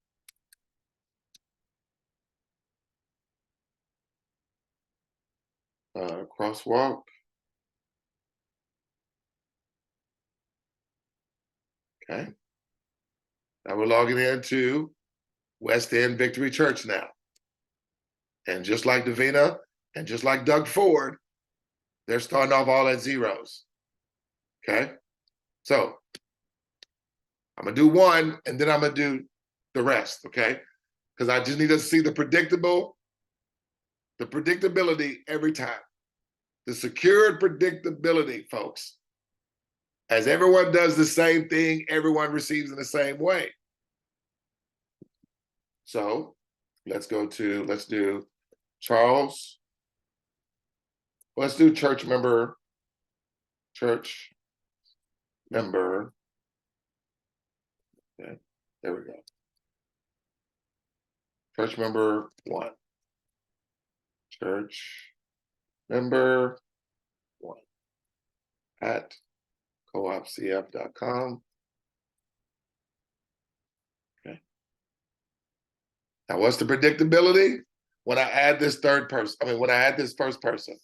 Crosswalk. Okay. Now we're logging into West End Victory Church now. And just like Davina and just like Doug Ford, they're starting off all at zeros. Okay. So I'm gonna do 1 and then I'm gonna do the rest, okay? Because I just need to see the predictability every time. The secured predictability, folks. As everyone does the same thing, everyone receives in the same way. So let's do Charles. Let's do church member. Okay, there we go. Church member 1. Church member 1 at 𝗗𝗶𝘀𝗶.com. Okay. Now, what's the predictability? When I add this third person, when I add this first person,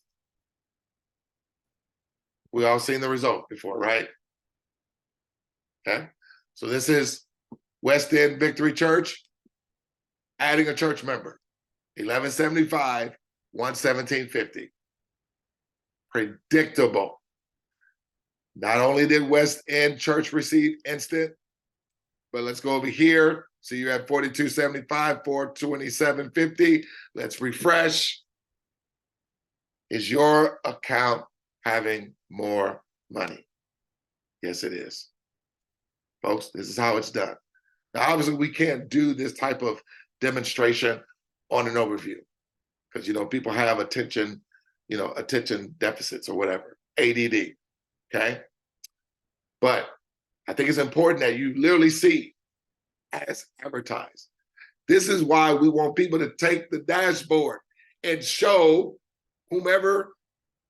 we all seen the result before, right? Okay. So this is West End Victory Church, adding a church member, 1175, 117.50. Predictable. Not only did West End Church receive instant, but let's go over here. So you have 42.75, 427.50. Let's refresh. Is your account having more money? Yes, it is. Folks, this is how it's done. Now, obviously, we can't do this type of demonstration on an overview because, people have attention deficits or whatever, ADD, okay? But I think it's important that you literally see as advertised. This is why we want people to take the dashboard and show whomever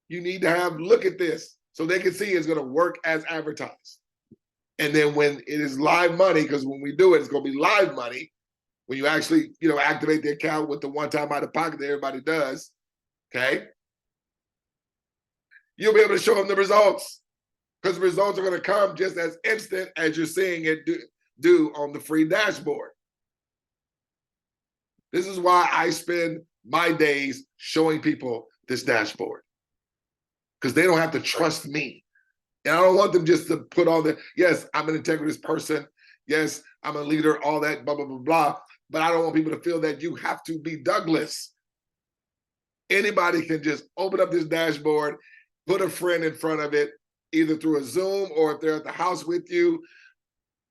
you need to have look at this so they can see it's going to work as advertised. And then when it is live money, because when we do it, it's going to be live money. When you actually, activate the account with the one-time out of pocket that everybody does, okay? You'll be able to show them the results because the results are going to come just as instant as you're seeing it do on the free dashboard. This is why I spend my days showing people this dashboard because they don't have to trust me. And I don't want them just to put all the, yes, I'm an integrity person. Yes, I'm a leader, all that, blah, blah, blah, blah. But I don't want people to feel that you have to be Douglas. Anybody can just open up this dashboard, put a friend in front of it, either through a Zoom or if they're at the house with you,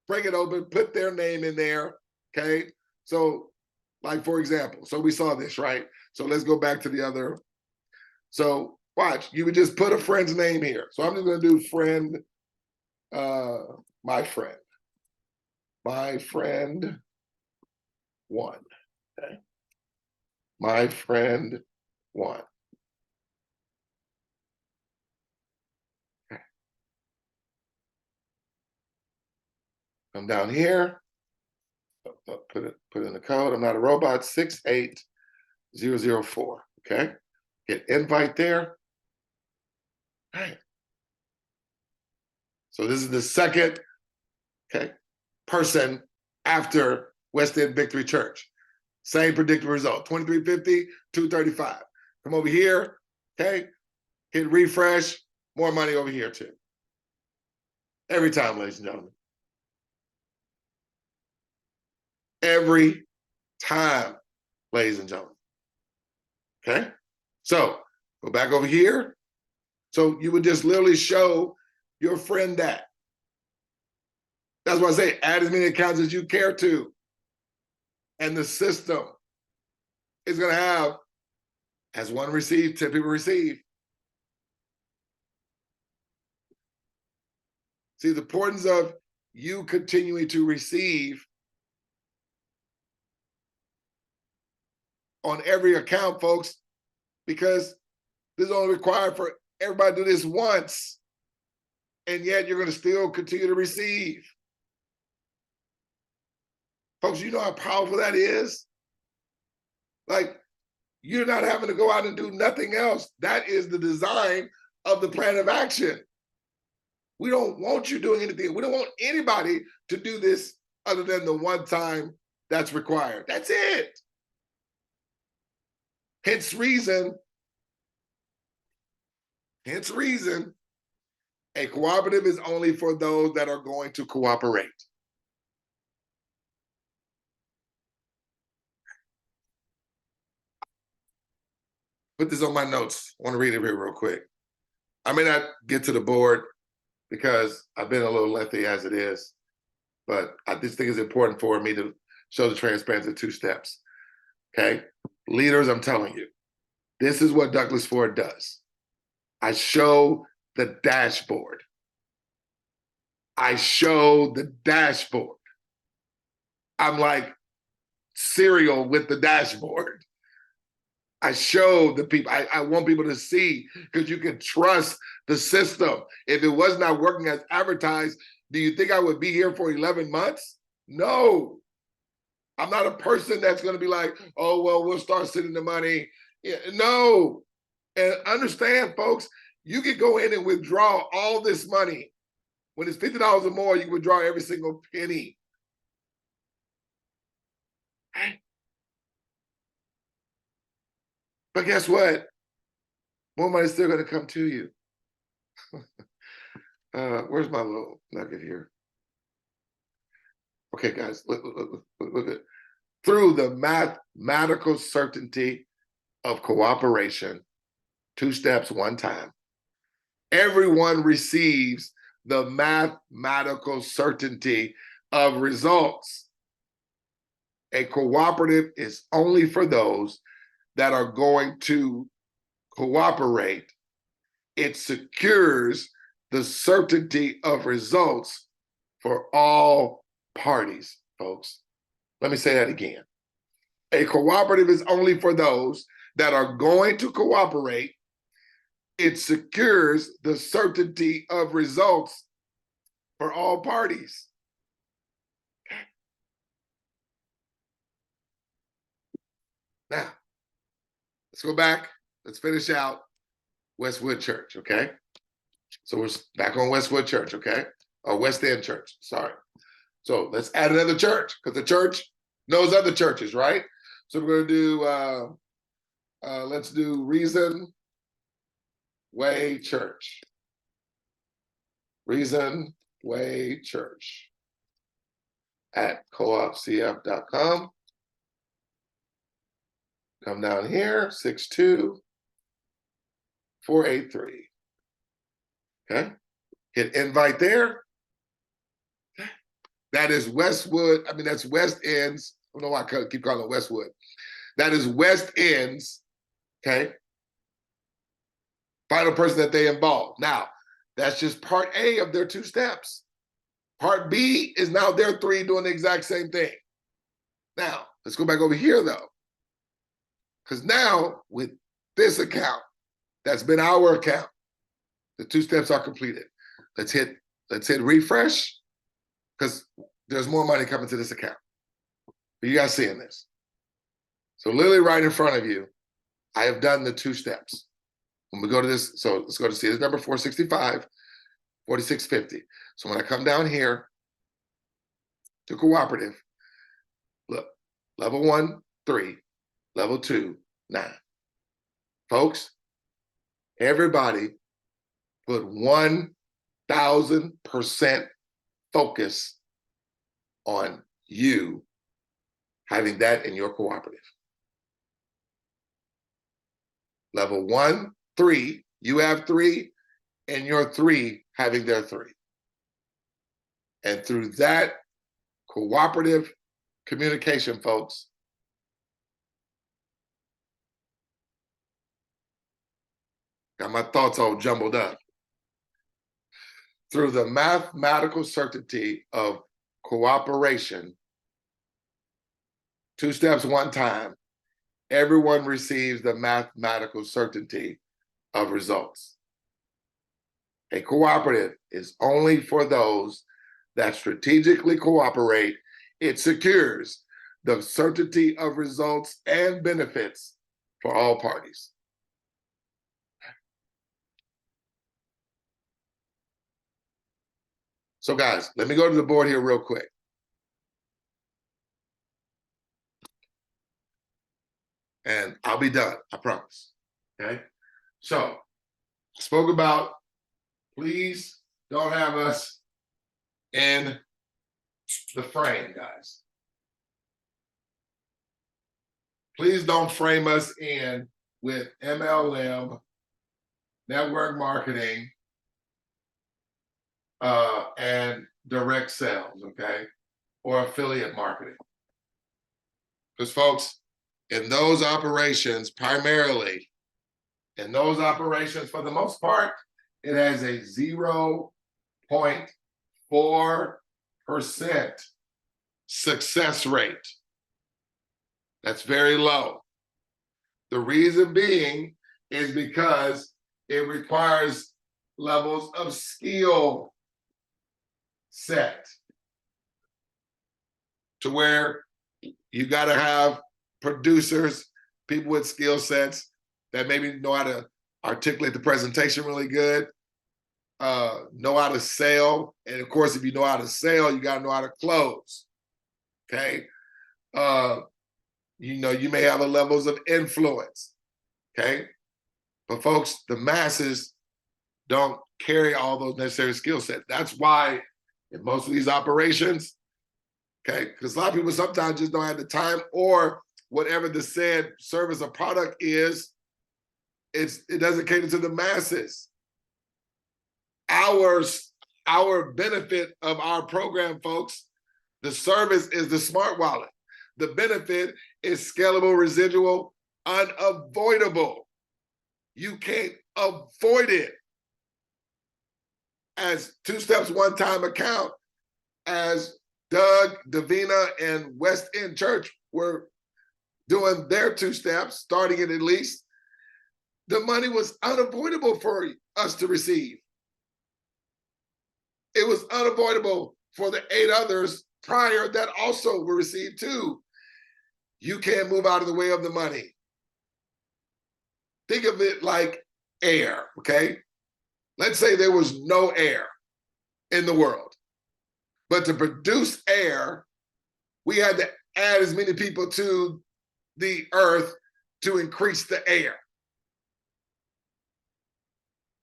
break it open, put their name in there, okay? So, like, for example, so we saw this, right? So let's go back to the other. So watch, you would just put a friend's name here. So I'm just gonna do friend, my friend one, okay? My friend one. Okay. Come down here, put in the code. I'm not a robot, 68004, okay? Hit invite there. All right. So this is the second, okay, person after West End Victory Church. Same predicted result, 2350, 235. Come over here, okay, hit refresh, more money over here too. Every time, ladies and gentlemen. Every time, ladies and gentlemen. Okay, so go back over here. So you would just literally show your friend that. That's why I say add as many accounts as you care to. And the system is going to have, as one received, 10 people receive. See, the importance of you continuing to receive on every account, folks, because this is only required for everybody to do this once. And yet you're going to still continue to receive. Folks, you know how powerful that is? Like, you're not having to go out and do nothing else. That is the design of the plan of action. We don't want you doing anything. We don't want anybody to do this other than the one time that's required. That's it. Hence reason, a cooperative is only for those that are going to cooperate. Put this on my notes. I want to read it here real quick. I may not get to the board because I've been a little lengthy as it is, but I just think it's important for me to show the transparency of 2 steps. Okay, leaders, I'm telling you, this is what Douglas Ford does. I show the dashboard. I show the dashboard. I'm like cereal with the dashboard. I show the people, I want people to see because you can trust the system. If it was not working as advertised, do you think I would be here for 11 months? No. I'm not a person that's going to be like, oh, well, we'll start sending the money. Yeah, no. And understand, folks, you could go in and withdraw all this money. When it's $50 or more, you can withdraw every single penny. But guess what? More money is still going to come to you. Where's my little nugget here? Okay, guys, look at through the mathematical certainty of cooperation, 2 steps, 1 time. Everyone receives the mathematical certainty of results. A cooperative is only for those that are going to cooperate. It secures the certainty of results for all parties, folks. Let me say that again. A cooperative is only for those that are going to cooperate. It secures the certainty of results for all parties. Now, let's go back. Let's finish out Westwood Church, okay? So we're back on Westwood Church, okay? Or West End Church, sorry. So let's add another church, because the church knows other churches, right? So we're gonna do, let's do Reason Way Church. Reason Way Church at coopcf.com. Come down here, 62483. Okay, hit invite there. That is Westwood, I mean, that's West End's, I don't know why I keep calling it Westwood. That is West End's, okay, final person that they involve. Now, that's just part A of their 2 steps. Part B is now their 3 doing the exact same thing. Now, let's go back over here though. Because now with this account, that's been our account, the 2 steps are completed. Let's hit refresh, because there's more money coming to this account. Are you guys seeing this? So literally right in front of you, I have done the 2 steps. When we go to this, so let's go to see this number 465, 4650. So when I come down here to cooperative, look, level 1, 3, level 2, 9. Folks, everybody put 1000% focus on you having that in your cooperative. Level 1, 3, you have 3, and your 3 having their 3. And through that cooperative communication, folks, got my thoughts all jumbled up. Through the mathematical certainty of cooperation, 2 steps, 1 time, everyone receives the mathematical certainty of results. A cooperative is only for those that strategically cooperate. It secures the certainty of results and benefits for all parties. So guys, let me go to the board here real quick. And I'll be done, I promise, okay? So, I spoke about, please don't have us in the frame, guys. Please don't frame us in with MLM, network marketing, and direct sales, okay? Or affiliate marketing. Because folks, in those operations, primarily, in those operations, for the most part, it has a 0.4% success rate. That's very low. The reason being is because it requires levels of skill set to where you got to have producers, people with skill sets that maybe know how to articulate the presentation really good, know how to sell. And of course, if you know how to sell, you got to know how to close, okay? You know, you may have a levels of influence, okay? But folks, the masses don't carry all those necessary skill sets. That's why in most of these operations, okay, because a lot of people sometimes just don't have the time, or whatever the said service or product is, it doesn't cater to the masses. Our benefit of our program, folks, the service is the smart wallet. The benefit is scalable, residual, unavoidable. You can't avoid it. As 2 Steps one-time account, as Doug, Davina, and West End Church were doing their 2 steps, starting it at least, the money was unavoidable for us to receive. It was unavoidable for the 8 others prior that also were received too. You can't move out of the way of the money. Think of it like air, okay? Let's say there was no air in the world, but to produce air, we had to add as many people to the earth to increase the air,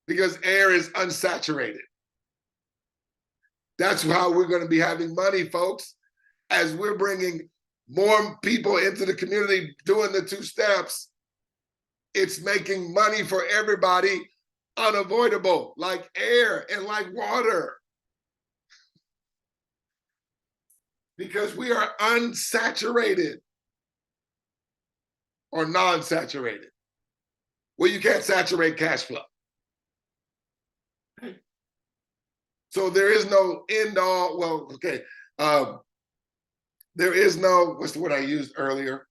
because air is unsaturated. That's how we're going to be having money, folks, as we're bringing more people into the community doing the 2 steps. It's making money for everybody unavoidable, like air and like water, because we are unsaturated or non-saturated, where you can't saturate cash flow. So there is no end all, well, okay. There is no, what's the word I used earlier?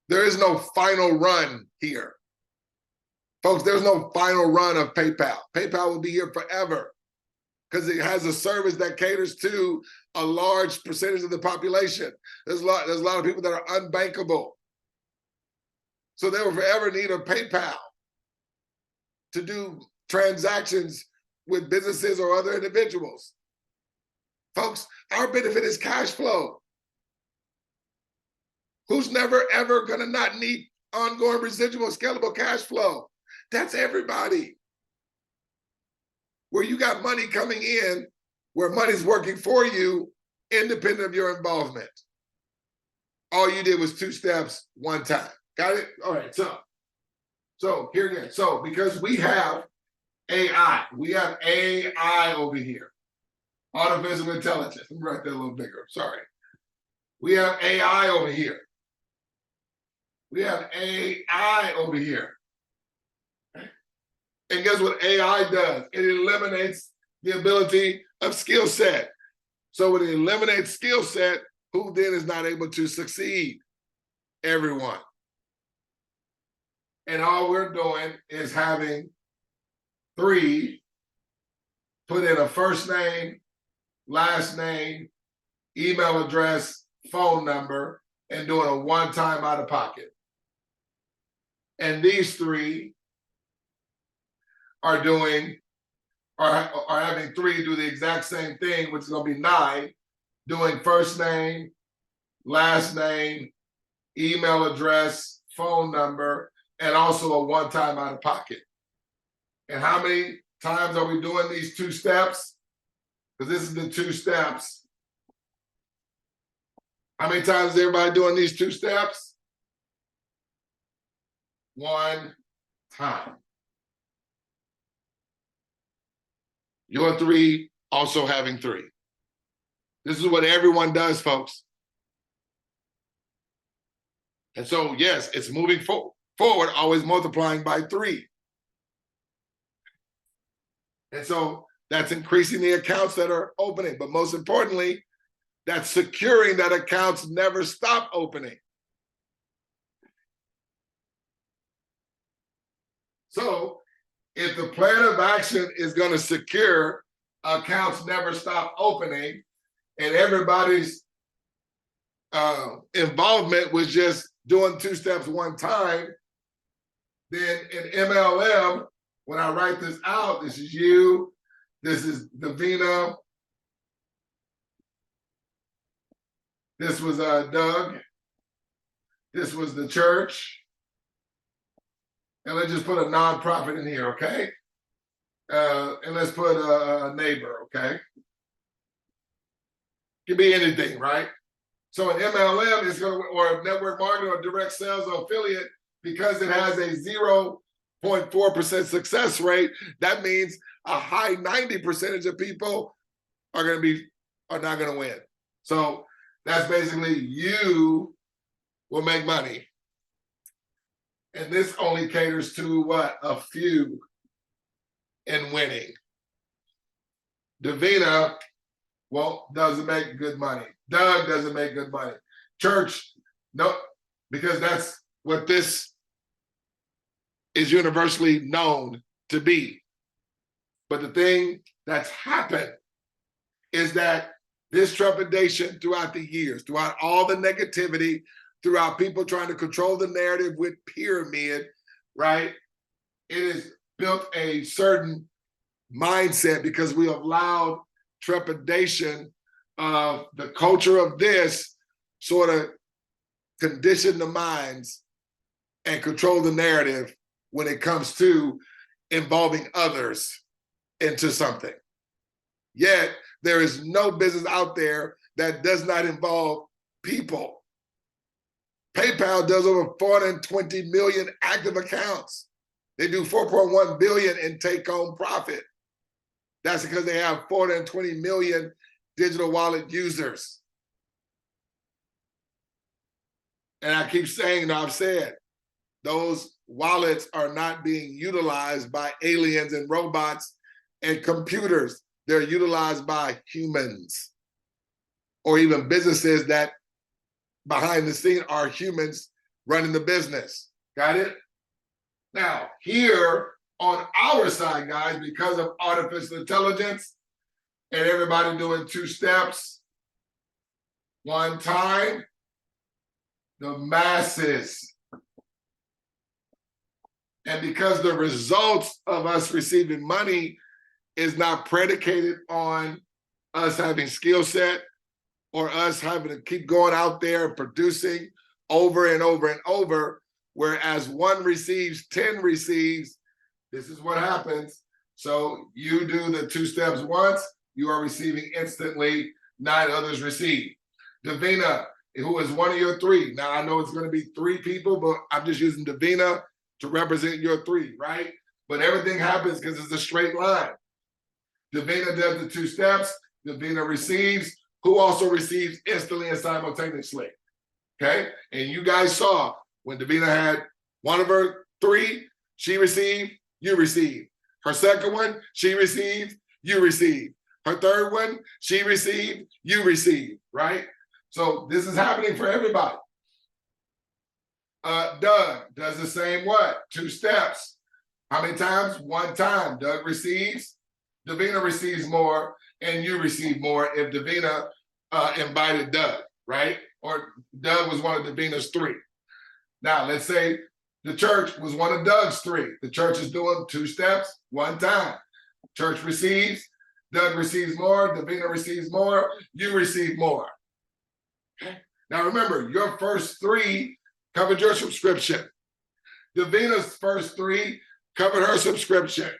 There is no final run here. Folks, there's no final run of PayPal. PayPal will be here forever because it has a service that caters to a large percentage of the population. There's a lot of people that are unbankable. So they will forever need a PayPal to do transactions with businesses or other individuals. Folks, our benefit is cash flow. Who's never, ever gonna not need ongoing residual scalable cash flow? That's everybody. Where you got money coming in, where money's working for you, independent of your involvement. All you did was 2 steps one time. Got it? All right, so here again. So because we have AI, we have AI over here. Artificial intelligence. Let me write that a little bigger. Sorry. We have AI over here. We have AI over here. And guess what AI does? It eliminates the ability of skill set. So when it eliminates skill set, who then is not able to succeed? Everyone. And all we're doing is having 3 put in a first name, last name, email address, phone number, and doing a one-time out of pocket. And these 3 are having 3 do the exact same thing, which is going to be 9, doing first name, last name, email address, phone number, and also a one-time out of pocket. And how many times are we doing these 2 steps? Because this is the 2 steps. How many times is everybody doing these 2 steps? 1 time. Your 3 also having 3. This is what everyone does, folks. And so, yes, it's moving forward, always multiplying by 3. And so that's increasing the accounts that are opening. But most importantly, that's securing that accounts never stop opening. So if the plan of action is going to secure accounts never stop opening, and everybody's involvement was just doing 2 steps one time, then in MLM, when I write this out, this is you, this is Davina, this was Doug, this was the church, and let's just put a nonprofit in here, okay? And let's put a neighbor, okay? Could be anything, right? So an MLM is going to, or a network marketing or direct sales or affiliate, because it has a 0.4% success rate, that means a high 90% of people are not going to win. So that's basically you will make money. And this only caters to what? A few in winning. 𝗗𝗶𝘀𝗰𝗹 doesn't make good money. Doug doesn't make good money. Church, no, because that's what this is universally known to be. But the thing that's happened is that this trepidation throughout the years, throughout all the negativity, throughout people trying to control the narrative with pyramid, right? It has built a certain mindset because we allowed trepidation of the culture of this sort of condition the minds and control the narrative when it comes to involving others into something. Yet there is no business out there that does not involve people. PayPal does over 420 million active accounts. They do 4.1 billion in take-home profit. That's because they have 420 million digital wallet users. And I keep saying, and I've said, those wallets are not being utilized by aliens and robots and computers. They're utilized by humans, or even businesses that behind the scene are humans running the business. Got it? Now, here on our side, guys, because of artificial intelligence and everybody doing 2 steps, one time, the masses. And because the results of us receiving money is not predicated on us having skill set or us having to keep going out there and producing over and over and over, whereas 1 receives, 10 receives, this is what happens. So you do the 2 steps once, you are receiving instantly, 9 others receive. 𝗗𝗶𝘀𝗰𝗋, who is one of your 3. Now I know it's going to be 3 people, but I'm just using 𝗗𝗶𝘀𝗰𝗋 to represent your 3, right? But everything happens because it's a straight line. 𝗗𝗶𝘀𝗰𝗋 does the 2 steps, 𝗗𝗶𝘀𝗰𝗋 receives, who also receives instantly and simultaneously, okay? And you guys saw when 𝗗𝗶𝘀𝗰𝗋 had one of her 3, she received, you received. Her second one, she received, you received. Her third one, she received, you received, right? So this is happening for everybody. Doug does the same what? 2 steps. How many times? 1 time. Doug receives, 𝗗𝗶𝘀𝗰𝗋 receives more, and you receive more if 𝗗𝗶𝘀𝗰𝗋 invited Doug, right? Or Doug was one of 𝗗𝗶𝘀𝗰𝗋's 3. Now, let's say the church was one of Doug's 3. The church is doing 2 steps, 1 time. Church receives, Doug receives more, 𝗗𝗶𝘀𝗰𝗋 receives more, you receive more. Okay? Now remember, your first 3 covered your subscription. 𝗗𝗶𝘀𝗋's first 3 covered her subscription.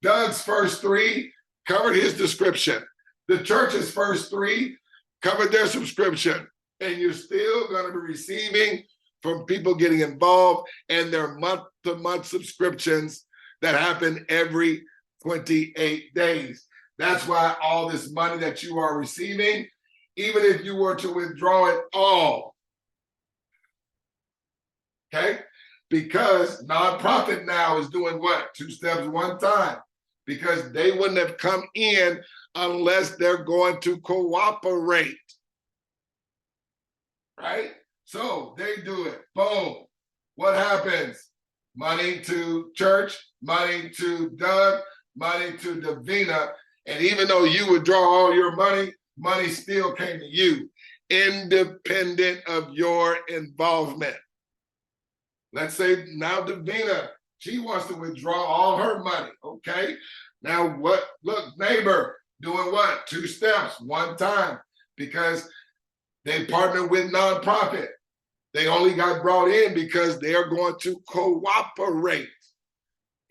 Doug's first 3 covered his subscription. The church's first 3 covered their subscription. And you're still going to be receiving from people getting involved and their month-to-month subscriptions that happen every 28 days. That's why all this money that you are receiving, even if you were to withdraw it all, okay? Because nonprofit now is doing what? 2 steps, 1 time. Because they wouldn't have come in unless they're going to cooperate, right? So they do it, boom. What happens? Money to church, money to Doug, money to 𝗗𝗶𝘀𝗰𝗋, and even though you withdraw all your money, money still came to you, independent of your involvement. Let's say now 𝗗𝗶𝘀𝗰𝗋, she wants to withdraw all her money, okay? Now what, look, neighbor, doing what? 2 steps, 1 time, because they partner with nonprofit. They only got brought in because they are going to cooperate,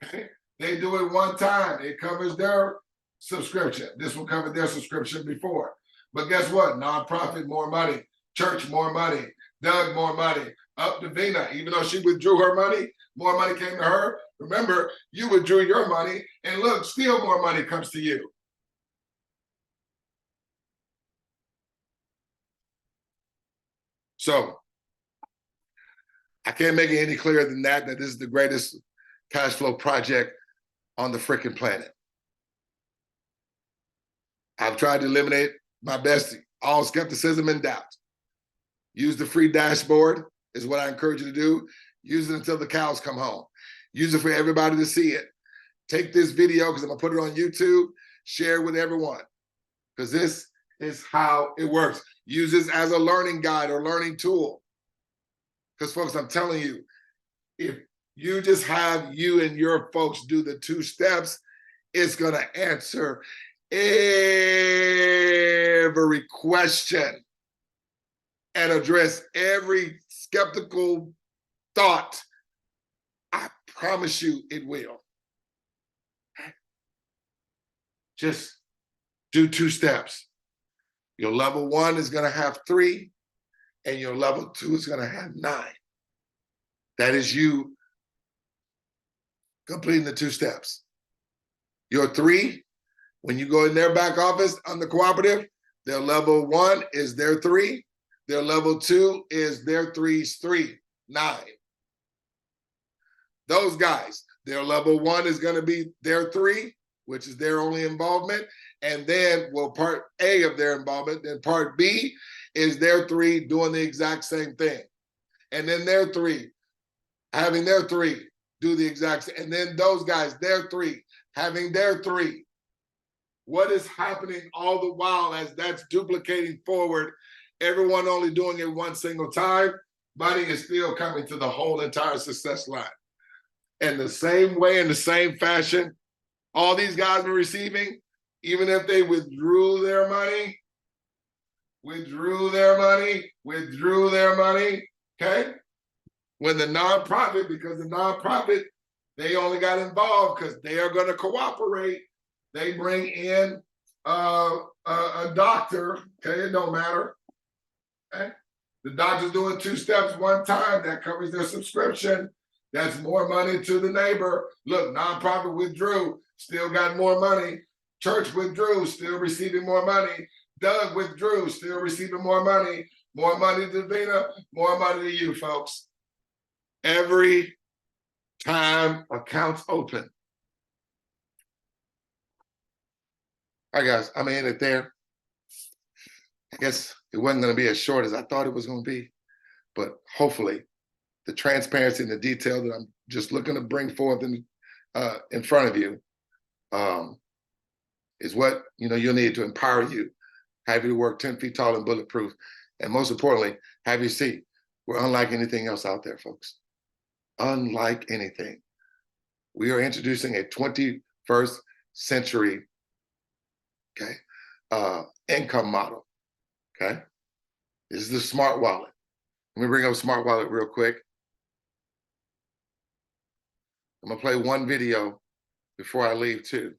okay? They do it one time. It covers their subscription. This will cover their subscription before. But guess what? Nonprofit, more money. Church, more money. Doug, more money. Up to Vina, even though she withdrew her money, more money came to her. Remember, you withdrew your money, and look, still more money comes to you. So I can't make it any clearer than that this is the greatest cash flow project on the freaking planet. I've tried to eliminate my best all skepticism and doubt. Use the free dashboard is what I encourage you to do. Use it until the cows come home. Use it for everybody to see it. Take this video, because I'm gonna put it on YouTube, share it with everyone, because this is how it works. Use this as a learning guide or learning tool. Because folks, I'm telling you, if you just have you and your folks do the 2 steps, it's gonna answer every question and address every skeptical thought. I promise you it will. Just do 2 steps. Your level 1 is gonna have 3, and your level 2 is gonna have 9. That is you completing the 2 steps. Your 3, when you go in their back office on the cooperative, their level 1 is their 3. Their level 2 is their 3's 3, 9. Those guys, their level 1 is gonna be their 3, which is their only involvement. And then, well, part A of their involvement, then part B is their 3 doing the exact same thing. And then their 3, having their 3 do the exact same. And then those guys, their 3, having their 3. What is happening all the while as that's duplicating forward, everyone only doing it one single time, money is still coming to the whole entire success line. And the same way, in the same fashion, all these guys are receiving, even if they withdrew their money, okay? When the nonprofit, because the nonprofit, they only got involved because they are gonna cooperate. They bring in a doctor, okay, it don't matter, okay? The doctor's doing 2 steps one time, that covers their subscription. That's more money to the neighbor. Look, nonprofit withdrew, still got more money. Church withdrew, still receiving more money. Doug withdrew, still receiving more money. More money to Vina, more money to you, folks. Every time accounts open. All right, guys, I'm in it there. I guess it wasn't going to be as short as I thought it was going to be, but hopefully the transparency and the detail that I'm just looking to bring forth in front of you is what you'll need to empower you, have you to work 10 feet tall and bulletproof, and most importantly, have you see we're unlike anything else out there, folks. Unlike anything. We are introducing a 21st century, okay, income model, okay? This is the smart wallet. Let me bring up smart wallet real quick. I'm gonna play one video before I leave too.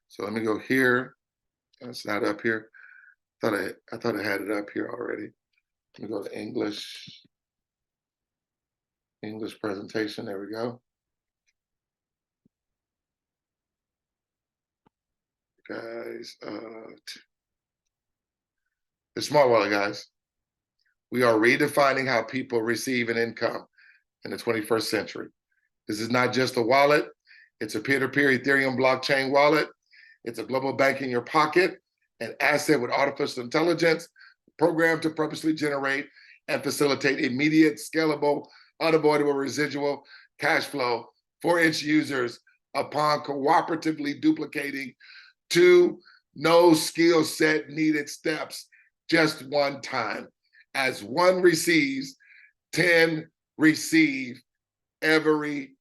So let me go here. It's not up here. I thought I had it up here already. Let me go to English presentation. There we go. Guys, the smart wallet, guys. We are redefining how people receive an income in the 21st century. This is not just a wallet. It's a peer-to-peer Ethereum blockchain wallet. It's a global bank in your pocket, an asset with artificial intelligence, programmed to purposely generate and facilitate immediate, scalable, unavoidable residual cash flow for its users upon cooperatively duplicating 2 no skill set needed steps just one time. As 1 receives, 10 receive every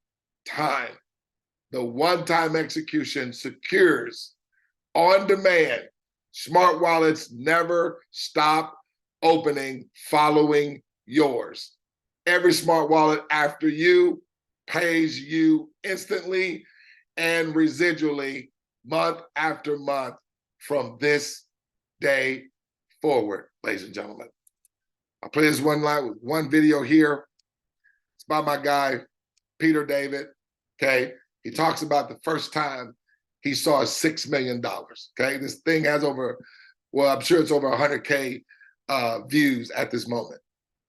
time. The one-time execution secures on demand. Smart wallets never stop opening following yours. Every smart wallet after you pays you instantly and residually month after month from this day forward, ladies and gentlemen. I'll play this one video here. It's by my guy, 𝗶𝗶𝗀𝗶𝗺𝗿. Okay. He talks about the first time he saw $6 million. Okay. This thing has over, well, I'm sure it's over 100K views at this moment.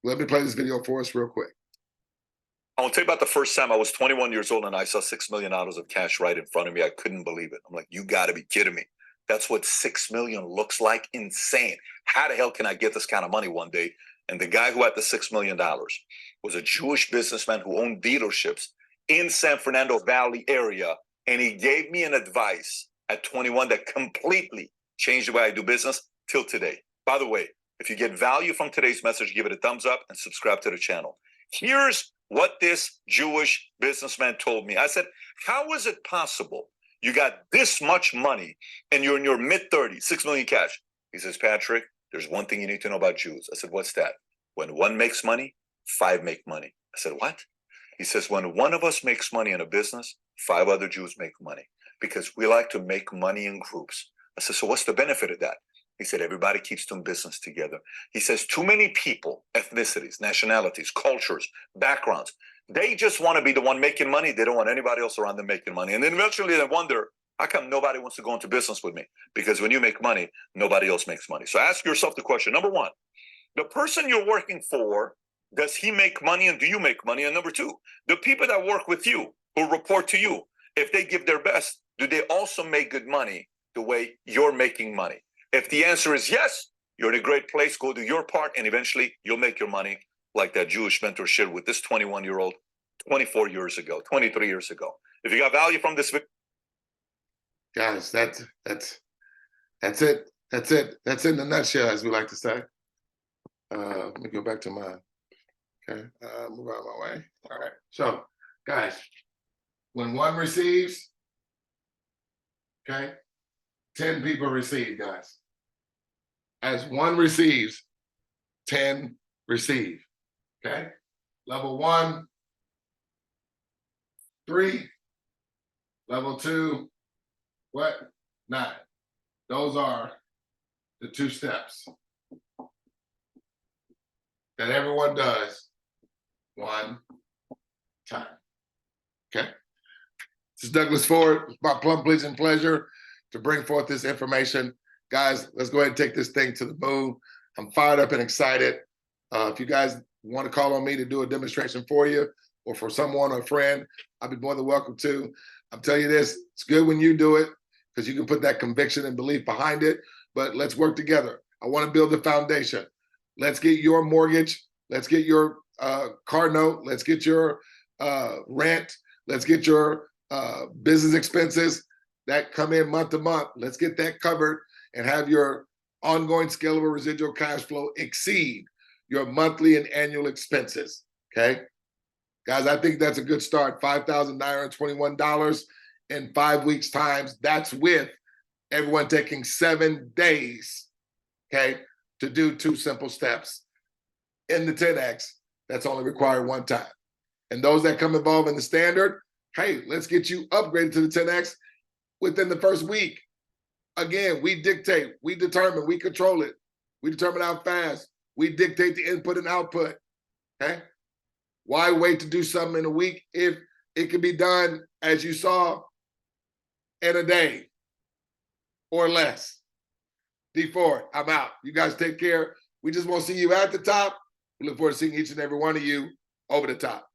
Let me play this video for us real quick. I want to tell you about the first time. I was 21 years old and I saw $6 million of cash right in front of me. I couldn't believe it. I'm like, you got to be kidding me. That's what 6 million looks like. Insane. How the hell can I get this kind of money one day? And the guy who had the $6 million was a Jewish businessman who owned dealerships in San Fernando Valley area. And he gave me an advice at 21 that completely changed the way I do business till today. By the way, if you get value from today's message, give it a thumbs up and subscribe to the channel. Here's what this Jewish businessman told me. I said, how is it possible you got this much money and you're in your mid-30s, 6 million cash? He says, Patrick, there's one thing you need to know about Jews. I said, what's that? When one makes money, 5 make money. I said, what? He says, when one of us makes money in a business, 5 other Jews make money because we like to make money in groups. I said, so what's the benefit of that? He said, everybody keeps doing business together. He says, too many people, ethnicities, nationalities, cultures, backgrounds, they just want to be the one making money. They don't want anybody else around them making money. And then eventually they wonder, how come nobody wants to go into business with me? Because when you make money, nobody else makes money. So ask yourself the question, number one, the person you're working for, does he make money and do you make money? And number two, the people that work with you, who report to you, if they give their best, do they also make good money the way you're making money? If the answer is yes, you're in a great place, go do your part, and eventually you'll make your money like that Jewish mentor shared with this 21-year-old 24 years ago, 23 years ago. If you got value from this video, guys, that's it. That's it. That's in a nutshell, as we like to say. Let me go back to mine. Okay, move out of my way. All right. So, guys, when one receives, okay, 10 people receive, guys. As one receives, 10 receive. Okay? Level 1, 3. Level 2, what? 9. Those are the 2 steps that everyone does one time. Okay? This is 𝗗𝗶𝘀𝗶𝗺𝗏. It's my plum, pleasure, and pleasure to bring forth this information. Guys, let's go ahead and take this thing to the moon. I'm fired up and excited. If you guys want to call on me to do a demonstration for you or for someone or a friend, I'll be more than welcome to. I'm telling you this, it's good when you do it because you can put that conviction and belief behind it, but let's work together. I want to build the foundation. Let's get your mortgage. Let's get your car note. Let's get your rent. Let's get your business expenses that come in month to month. Let's get that covered and have your ongoing scalable residual cash flow exceed your monthly and annual expenses, okay? Guys, I think that's a good start. $5,921 in 5 weeks times. That's with everyone taking 7 days, okay, to do 2 simple steps. In the 10X, that's only required 1 time. And those that come involved in the standard, hey, let's get you upgraded to the 10X within the first week. Again, we dictate, we determine, we control it. We determine how fast. We dictate the input and output, okay? Why wait to do something in a week if it can be done, as you saw, in a day or less? 𝗵𝗶𝘀𝗏, I'm out. You guys take care. We just want to see you at the top. We look forward to seeing each and every one of you over the top.